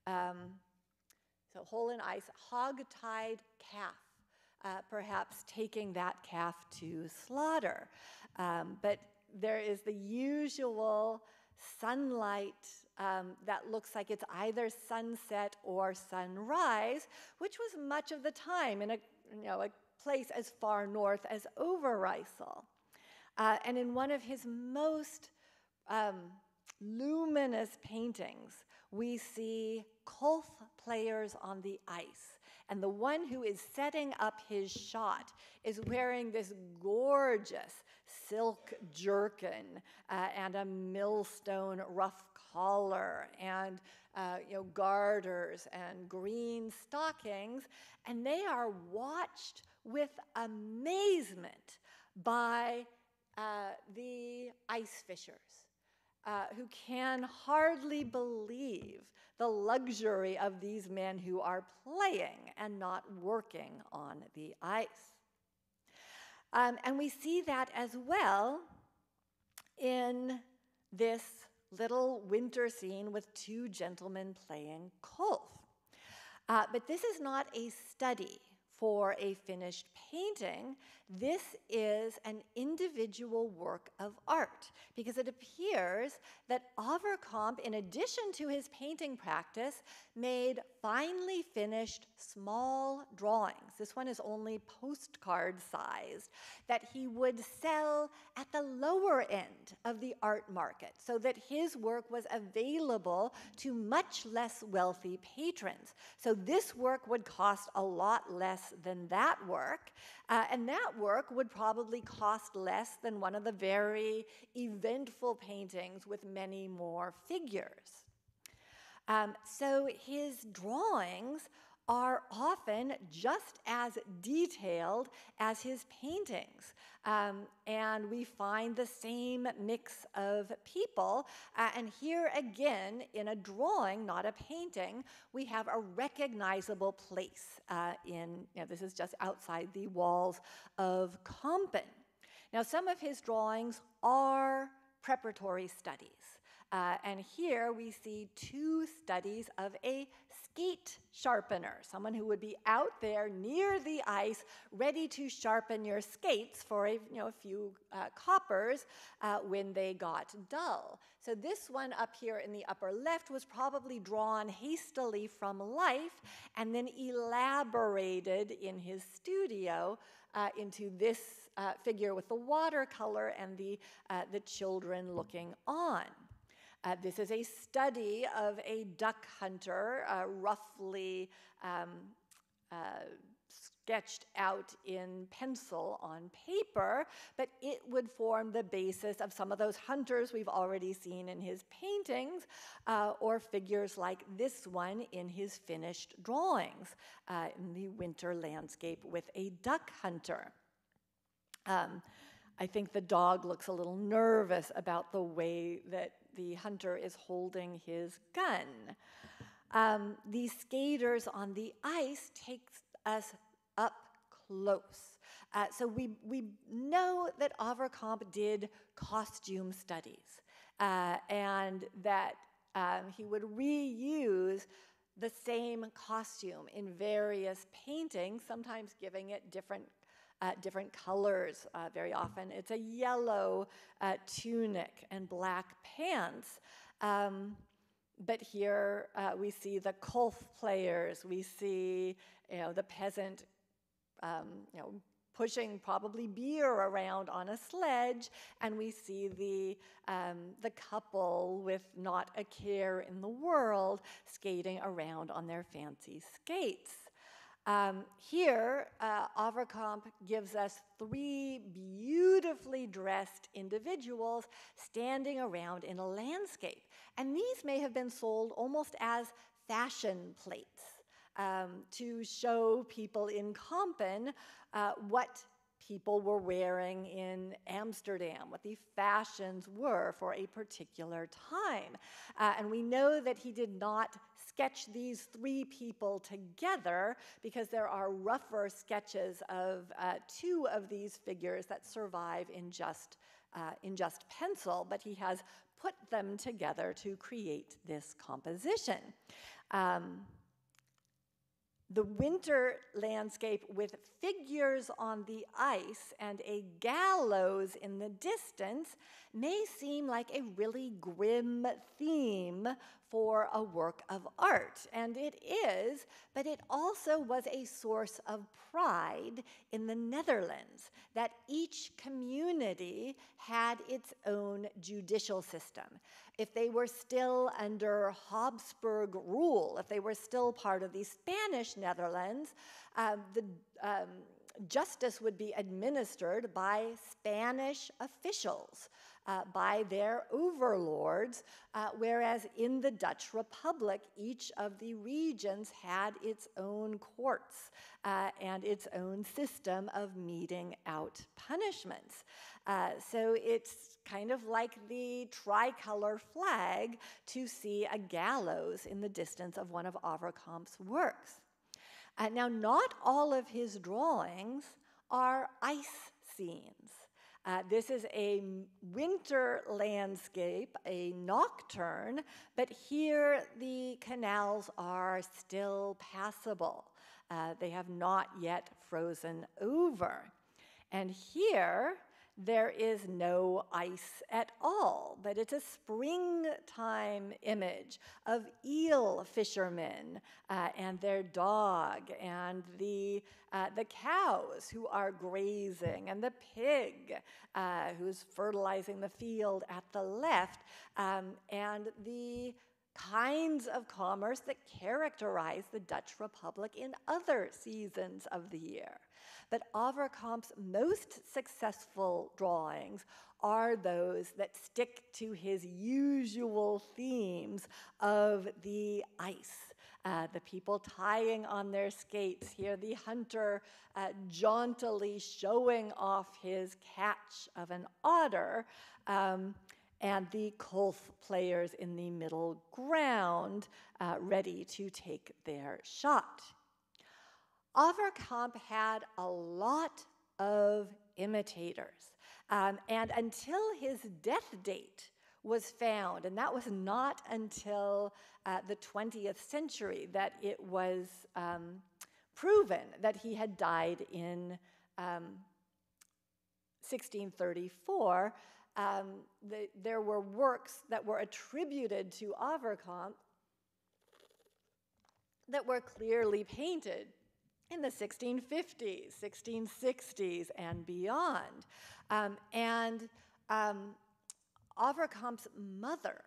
so hole in ice, hog-tied calf, perhaps taking that calf to slaughter. But there is the usual sunlight that looks like it's either sunset or sunrise, which was much of the time in a place as far north as Overijssel. And in one of his most luminous paintings, we see kolf players on the ice. And the one who is setting up his shot is wearing this gorgeous silk jerkin and a millstone ruff collar and garters and green stockings, and they are watched with amazement by the ice fishers, who can hardly believe the luxury of these men who are playing and not working on the ice. And we see that as well in this little winter scene with two gentlemen playing kolf. But this is not a study for a finished painting. This is an individual work of art, because it appears that Avercamp, in addition to his painting practice, made finely finished small drawings. This one is only postcard sized, that he would sell at the lower end of the art market, so that his work was available to much less wealthy patrons. So this work would cost a lot less than that work, and that work would probably cost less than one of the very eventful paintings with many more figures. So his drawings are often just as detailed as his paintings. And we find the same mix of people. And here again, in a drawing, not a painting, we have a recognizable place this is just outside the walls of Kampen. Now, some of his drawings are preparatory studies. And here we see two studies of a skate sharpener, someone who would be out there near the ice, ready to sharpen your skates for a few coppers when they got dull. So this one up here in the upper left was probably drawn hastily from life and then elaborated in his studio into this figure with the watercolor and the children looking on. This is a study of a duck hunter, roughly sketched out in pencil on paper, but it would form the basis of some of those hunters we've already seen in his paintings, or figures like this one in his finished drawings in the winter landscape with a duck hunter. I think the dog looks a little nervous about the way that the hunter is holding his gun. These skaters on the ice take us up close. So we know that Avercamp did costume studies, and that he would reuse the same costume in various paintings, sometimes giving it different colors. Very often it's a yellow tunic and black pants. But here we see the kolf players, we see the peasant pushing probably beer around on a sledge, and we see the couple with not a care in the world skating around on their fancy skates. Here, Avercamp gives us 3 beautifully dressed individuals standing around in a landscape. And these may have been sold almost as fashion plates to show people in Kampen what people were wearing in Amsterdam, what the fashions were for a particular time. And we know that he did not sketch these 3 people together because there are rougher sketches of 2 of these figures that survive in just pencil, but he has put them together to create this composition. The winter landscape with figures on the ice and a gallows in the distance may seem like a really grim theme for a work of art, and it is, but it also was a source of pride in the Netherlands, that each community had its own judicial system. If they were still under Habsburg rule, if they were still part of the Spanish Netherlands, justice would be administered by Spanish officials, by their overlords, whereas in the Dutch Republic, each of the regions had its own courts and its own system of meting out punishments. So it's kind of like the tricolor flag to see a gallows in the distance of one of Avercamp's works. Now, not all of his drawings are ice scenes. This is a winter landscape, a nocturne, but here the canals are still passable. They have not yet frozen over. And here, there is no ice at all, but it's a springtime image of eel fishermen and their dog, and the cows who are grazing, and the pig who's fertilizing the field at the left, and the kinds of commerce that characterize the Dutch Republic in other seasons of the year. But Avercamp's most successful drawings are those that stick to his usual themes of the ice. The people tying on their skates, here the hunter jauntily showing off his catch of an otter, and the kolf players in the middle ground ready to take their shot. Avercamp had a lot of imitators, and until his death date was found, and that was not until the 20th century that it was proven that he had died in 1634, there were works that were attributed to Avercamp that were clearly painted in the 1650s, 1660s, and beyond. Avercamp's mother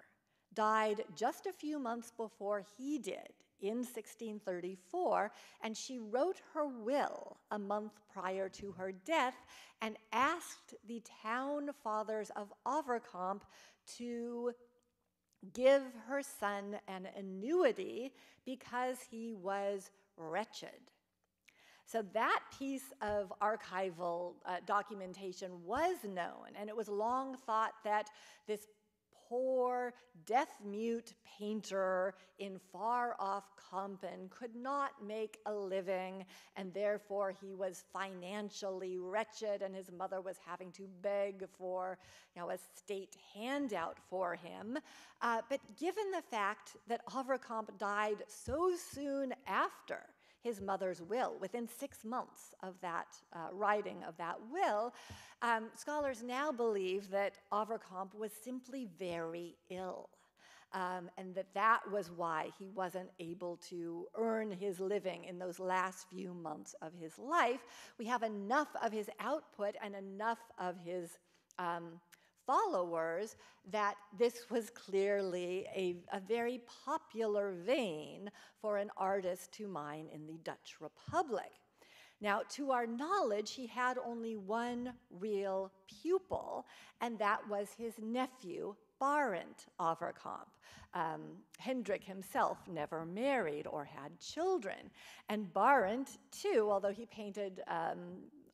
died just a few months before he did, in 1634, and she wrote her will a month prior to her death and asked the town fathers of Avercamp to give her son an annuity because he was wretched. So that piece of archival documentation was known, and it was long thought that this poor, deaf-mute painter in far-off Kampen could not make a living, and therefore he was financially wretched, and his mother was having to beg for, a state handout for him. But given the fact that Avercamp died so soon after his mother's will, within 6 months of that writing of that will, scholars now believe that Avercamp was simply very ill. and that was why he wasn't able to earn his living in those last few months of his life. We have enough of his output and enough of his followers that this was clearly a very popular vein for an artist to mine in the Dutch Republic. Now, to our knowledge, he had only one real pupil, and that was his nephew, Barend Avercamp. Hendrick himself never married or had children. And Barend, too, although he painted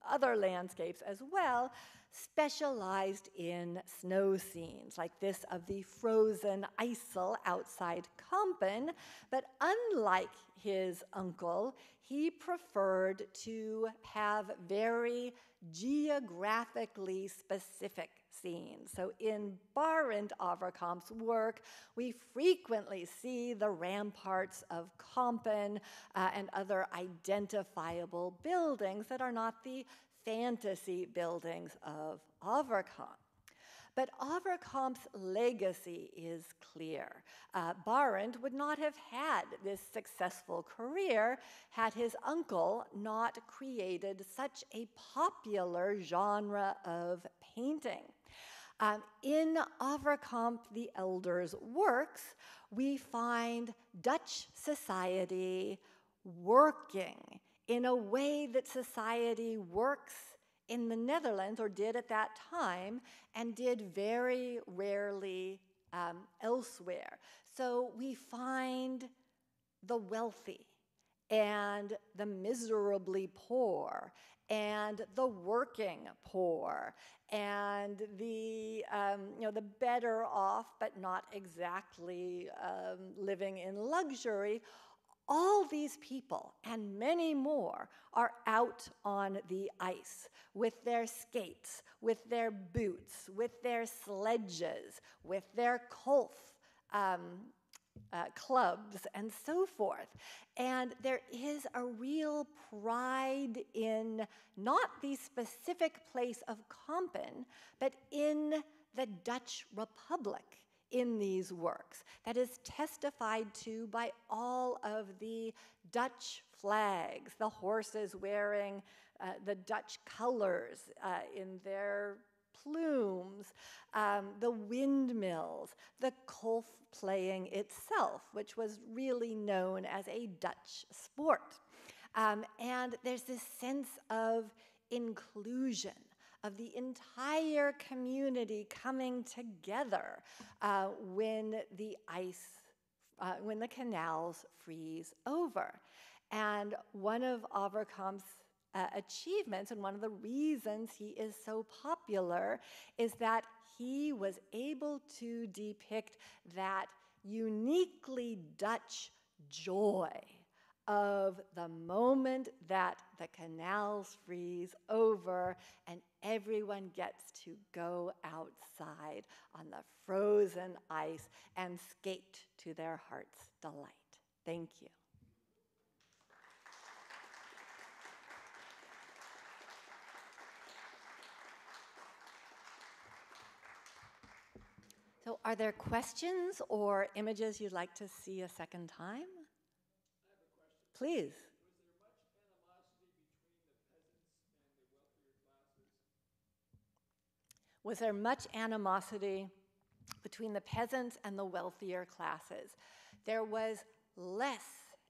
other landscapes as well, specialized in snow scenes, like this of the frozen IJssel outside Kampen. But unlike his uncle, he preferred to have very geographically specific scenes. So in Barend Averkamp's work, we frequently see the ramparts of Kampen and other identifiable buildings that are not the fantasy buildings of Avercamp. But Averkamp's legacy is clear. Barend would not have had this successful career had his uncle not created such a popular genre of painting. In Avercamp the Elder's works, we find Dutch society working in a way that society works in the Netherlands, or did at that time, and did very rarely elsewhere. So we find the wealthy and the miserably poor and the working poor and the the better off but not exactly living in luxury. All these people, and many more, are out on the ice with their skates, with their boots, with their sledges, with their golf clubs, and so forth. And there is a real pride in not the specific place of Kampen, but in the Dutch Republic in these works. That is testified to by all of the Dutch flags, the horses wearing the Dutch colors in their plumes, the windmills, the golf playing itself, which was really known as a Dutch sport. And there's this sense of inclusion, of the entire community coming together when the when the canals freeze over. And one of Averkamp's achievements, and one of the reasons he is so popular, is that he was able to depict that uniquely Dutch joy of the moment that the canals freeze over and everyone gets to go outside on the frozen ice and skate to their heart's delight. Thank you. So are there questions or images you'd like to see a second time? Please. Was there much animosity between the peasants and the wealthier classes? There was less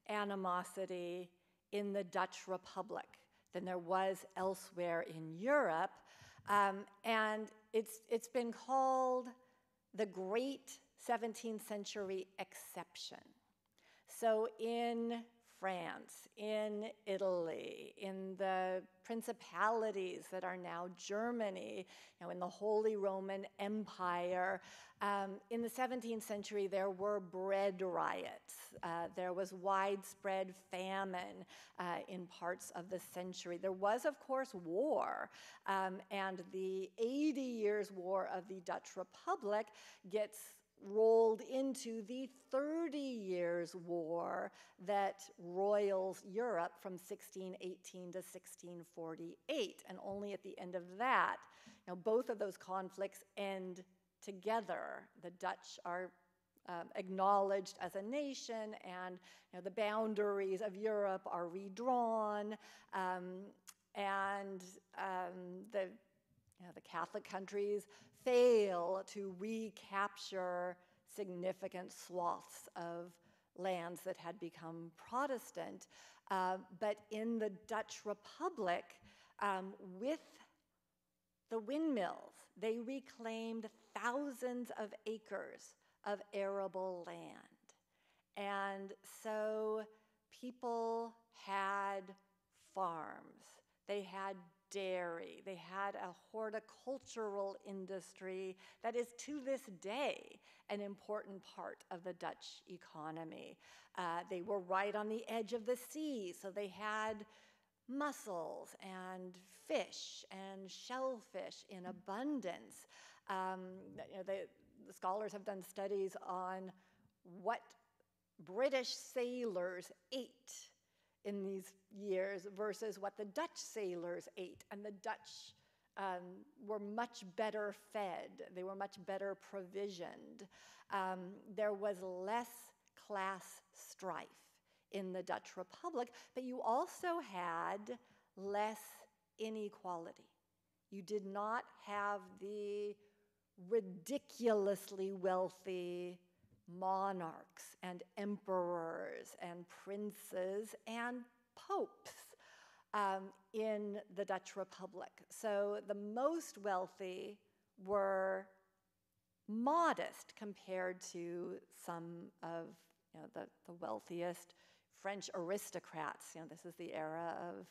animosity in the Dutch Republic than there was elsewhere in Europe, and it's been called the Great 17th Century Exception. So in France, in Italy, in the principalities that are now Germany, in the Holy Roman Empire, in the 17th century there were bread riots. There was widespread famine in parts of the century. There was, of course, war, and the 80 Years' War of the Dutch Republic gets rolled into the 30 Years' War that roils Europe from 1618 to 1648. And only at the end of that, both of those conflicts end together. The Dutch are acknowledged as a nation, and the boundaries of Europe are redrawn, and the Catholic countries fail to recapture significant swaths of lands that had become Protestant. But in the Dutch Republic, with the windmills, they reclaimed thousands of acres of arable land. And so people had farms, they had dairy, they had a horticultural industry that is to this day an important part of the Dutch economy. They were right on the edge of the sea, so they had mussels and fish and shellfish in abundance. The scholars have done studies on what British sailors ate in these years versus what the Dutch sailors ate, and the Dutch were much better fed, they were much better provisioned. There was less class strife in the Dutch Republic, but you also had less inequality. You did not have the ridiculously wealthy monarchs and emperors and princes and popes in the Dutch Republic. So the most wealthy were modest compared to some of the wealthiest French aristocrats. This is the era of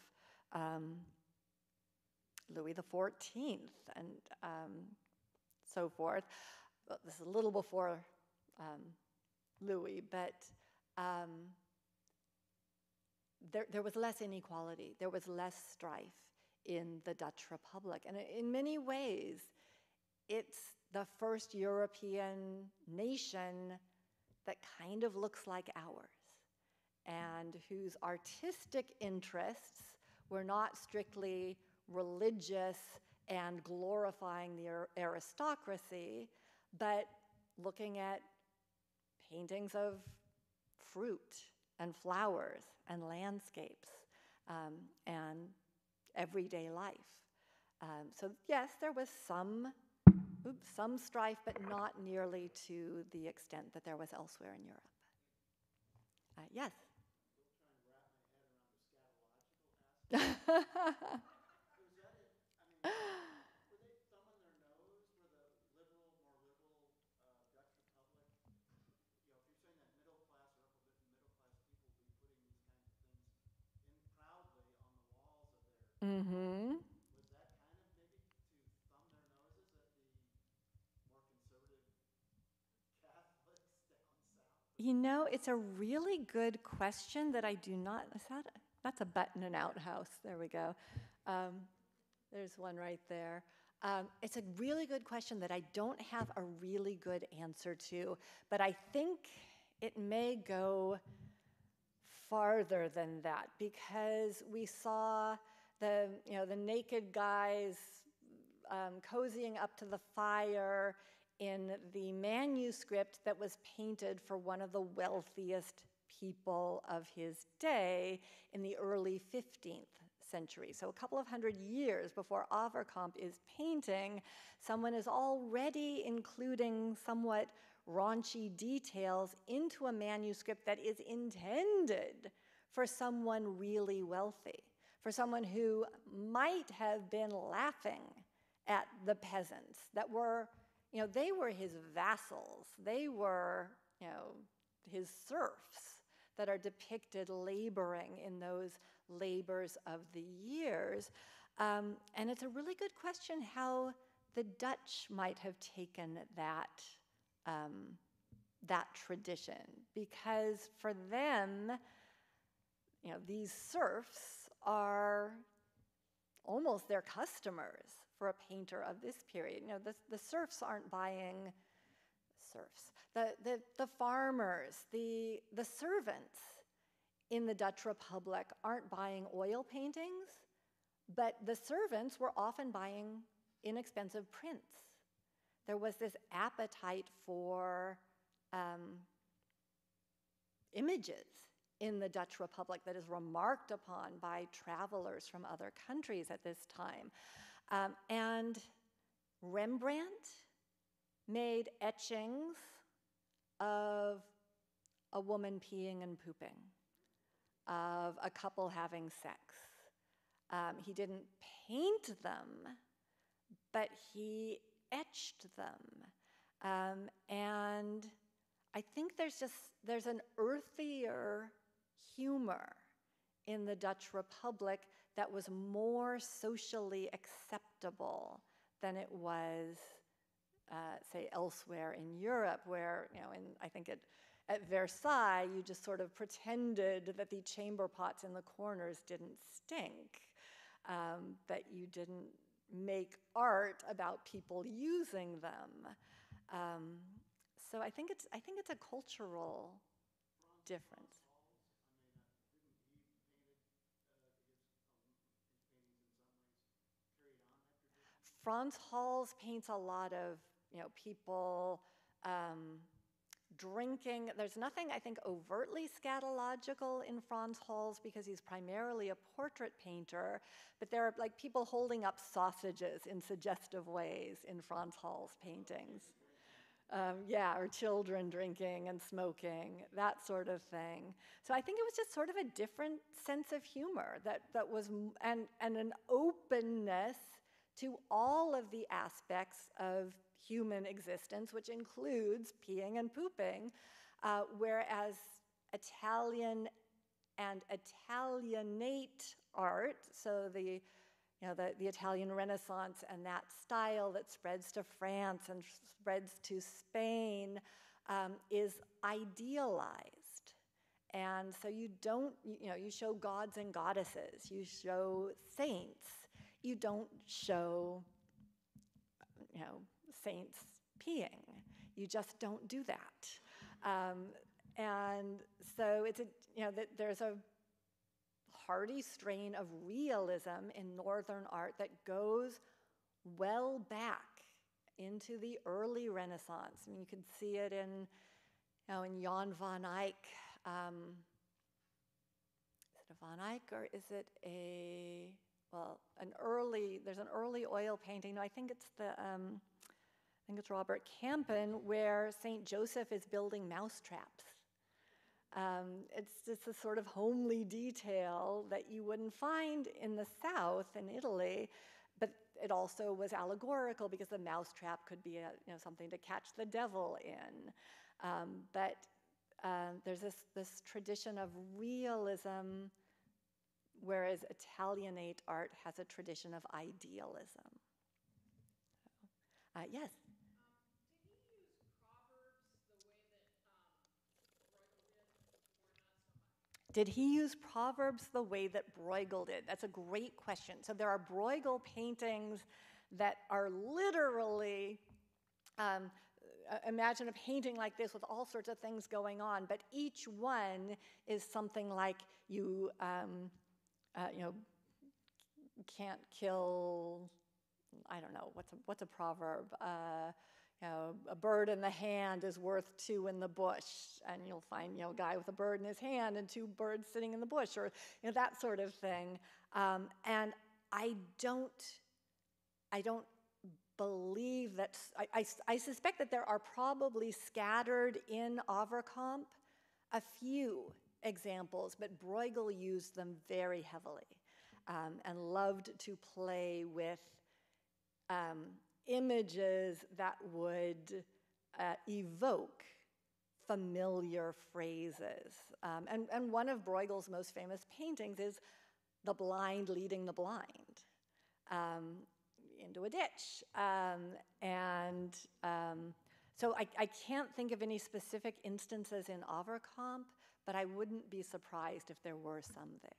Louis XIV and so forth. Well, this is a little before Louis, but there was less inequality, there was less strife in the Dutch Republic. And in many ways, it's the first European nation that kind of looks like ours, and whose artistic interests were not strictly religious and glorifying the aristocracy, but looking at paintings of fruit and flowers and landscapes and everyday life. So yes, there was some strife, but not nearly to the extent that there was elsewhere in Europe. Yes? I'm still trying to wrap my head around the scatological aspect. Was that it? I mean, were they thumbing their nose for the more liberal Dutch Republic? If you're saying that middle class or upper middle class people would be putting these kinds of things in proudly on the walls of their Mm-hmm. was that kind of maybe to thumb their noses at the more conservative Catholics down south? It's a really good question that I do not, that's a button and outhouse, there we go. There's one right there. It's a really good question that I don't have a really good answer to, but I think it may go farther than that, because we saw the naked guys cozying up to the fire in the manuscript that was painted for one of the wealthiest people of his day in the early 15th century. So a couple of hundred years before Avercamp is painting, someone is already including somewhat raunchy details into a manuscript that is intended for someone really wealthy, for someone who might have been laughing at the peasants that were, they were his vassals, they were, his serfs that are depicted laboring in those labors of the years. And it's a really good question how the Dutch might have taken that tradition, because for them, these serfs are almost their customers for a painter of this period. The serfs aren't buying the farmers, the servants in the Dutch Republic aren't buying oil paintings, but the servants were often buying inexpensive prints. There was this appetite for images in the Dutch Republic that is remarked upon by travelers from other countries at this time. And Rembrandt made etchings of a woman peeing and pooping, of a couple having sex. He didn't paint them, but he etched them. And I think there's an earthier humor in the Dutch Republic that was more socially acceptable than it was, say, elsewhere in Europe, where, I think at Versailles, you just sort of pretended that the chamber pots in the corners didn't stink, that you didn't make art about people using them. So I think it's a cultural difference. Frans Hals paints a lot of people drinking. There's nothing, I think, overtly scatological in Frans Hals because he's primarily a portrait painter, but there are like people holding up sausages in suggestive ways in Frans Hals paintings. Or children drinking and smoking, that sort of thing. So I think it was just sort of a different sense of humor that was, and an openness to all of the aspects of human existence, which includes peeing and pooping, whereas Italian and Italianate art, so the Italian Renaissance and that style that spreads to France and spreads to Spain, is idealized. And so you don't, you show gods and goddesses, you show saints, you don't show, saints peeing. You just don't do that. And so it's there's a hearty strain of realism in Northern art that goes well back into the early Renaissance. I mean, you can see it in Jan van Eyck. Is it a Van Eyck or is it there's an early oil painting. No, I think it's Robert Campen, where St. Joseph is building mousetraps. It's just a sort of homely detail that you wouldn't find in the South, in Italy, but it also was allegorical because the mousetrap could be something to catch the devil in. But there's this tradition of realism, whereas Italianate art has a tradition of idealism. Yes? Did he use Proverbs the way that Bruegel did? That's a great question. So there are Bruegel paintings that are literally, imagine a painting like this with all sorts of things going on, but each one is something like you can't kill, I don't know, what's a proverb? A bird in the hand is worth two in the bush, and you'll find a guy with a bird in his hand and two birds sitting in the bush, or that sort of thing. And I don't believe that. I suspect that there are probably scattered in Avercamp a few examples, but Bruegel used them very heavily and loved to play with images that would evoke familiar phrases. And one of Bruegel's most famous paintings is the blind leading the blind into a ditch. So I can't think of any specific instances in Avercamp, but I wouldn't be surprised if there were some there.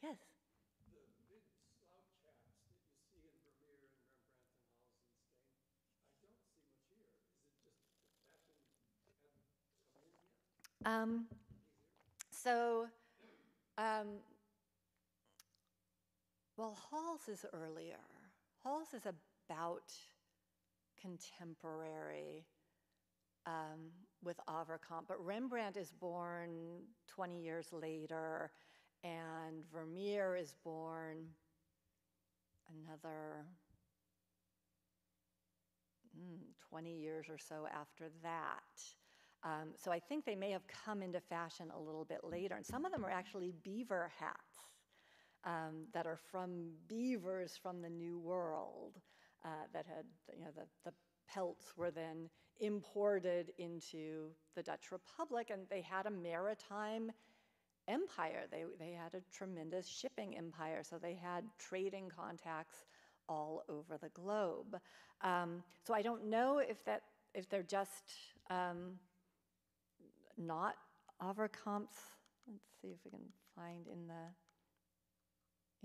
Yes? Well, Hals is earlier. Hals is about contemporary with Avercamp, but Rembrandt is born 20 years later, and Vermeer is born another 20 years or so after that. So I think they may have come into fashion a little bit later, and some of them are actually beaver hats that are from beavers from the New World that had, the pelts were then imported into the Dutch Republic, and they had a maritime empire. They had a tremendous shipping empire, so they had trading contacts all over the globe. So I don't know if they're just not Avercamp's. Let's see if we can find in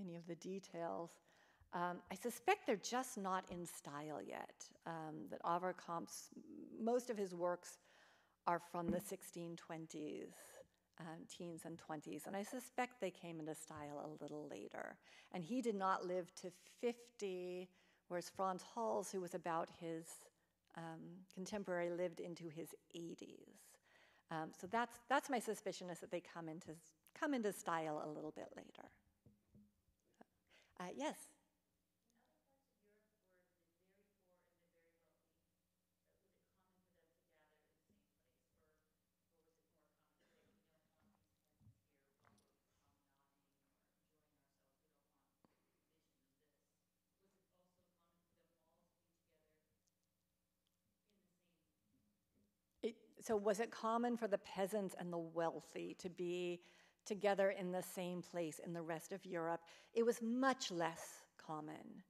any of the details. I suspect they're just not in style yet. That Avercamp's, most of his works are from the 1620s, teens and 20s, and I suspect they came into style a little later. And he did not live to 50, whereas Frans Hals, who was about his contemporary, lived into his 80s. So that's my suspicion, is that they come into style a little bit later. Yes? So was it common for the peasants and the wealthy to be together in the same place in the rest of Europe? It was much less common.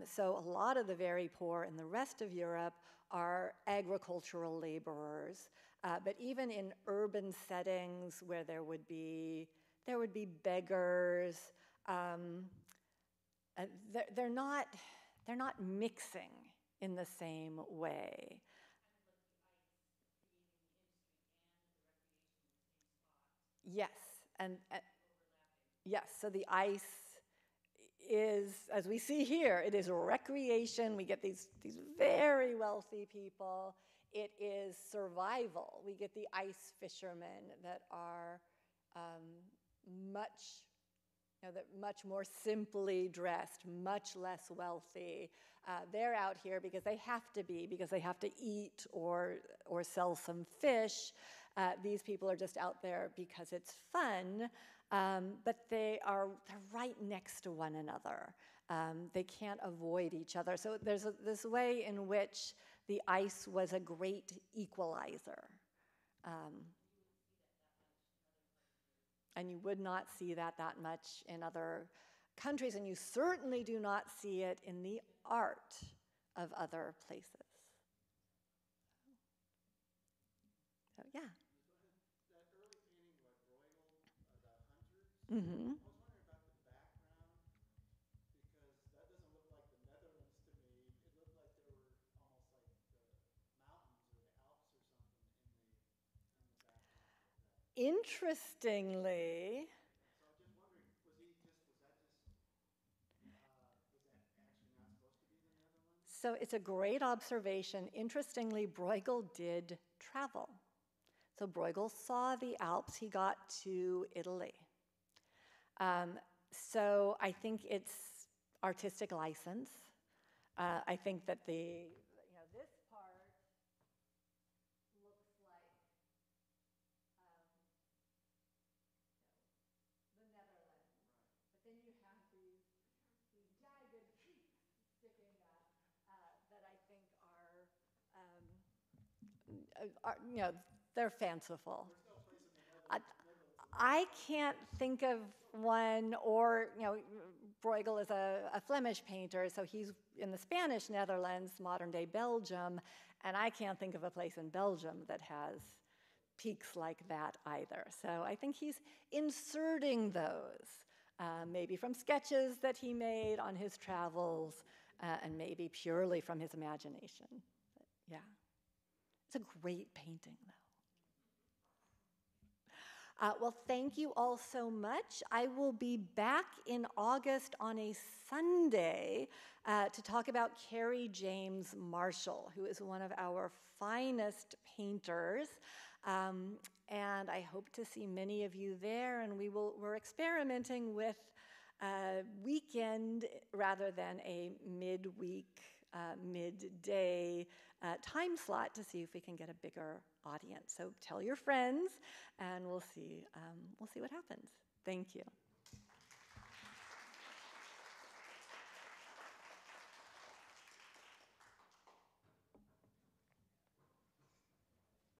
So a lot of the very poor in the rest of Europe are agricultural laborers, but even in urban settings where there would be beggars, they're not mixing in the same way. Yes, and yes, so the ice is, as we see here, it is recreation. We get these very wealthy people. It is survival. We get the ice fishermen that are much more simply dressed, much less wealthy. They're out here because they have to eat or sell some fish. These people are just out there because it's fun, but they're right next to one another. They can't avoid each other. So there's this way in which the ice was a great equalizer. And you would not see that much in other countries, and you certainly do not see it in the art of other places. So, yeah. That early painting by Bruegel, the hunters, Mm-hmm. I was wondering about the background, because that doesn't look like the Netherlands to me. It looked like there were almost like the mountains or the Alps or something in the background of that. Interestingly, So I was just wondering, was that actually not supposed to be the Netherlands? so it's a great observation. Interestingly, Bruegel did travel. So Bruegel saw the Alps. He got to Italy. So I think it's artistic license. I think that this part looks like the Netherlands, but then you have these jagged peaks sticking up that I think are they're fanciful. There's no place in the Netherlands. I can't think of one, or, Bruegel is a Flemish painter, so he's in the Spanish Netherlands, modern-day Belgium, and I can't think of a place in Belgium that has peaks like that either. So I think he's inserting those, maybe from sketches that he made on his travels, and maybe purely from his imagination. But, yeah. It's a great painting, though. Well, thank you all so much. I will be back in August on a Sunday to talk about Carrie James Marshall, who is one of our finest painters. And I hope to see many of you there. And we're experimenting with a weekend rather than a midweek, midday time slot to see if we can get a bigger audience. So tell your friends, and we'll see what happens. Thank you.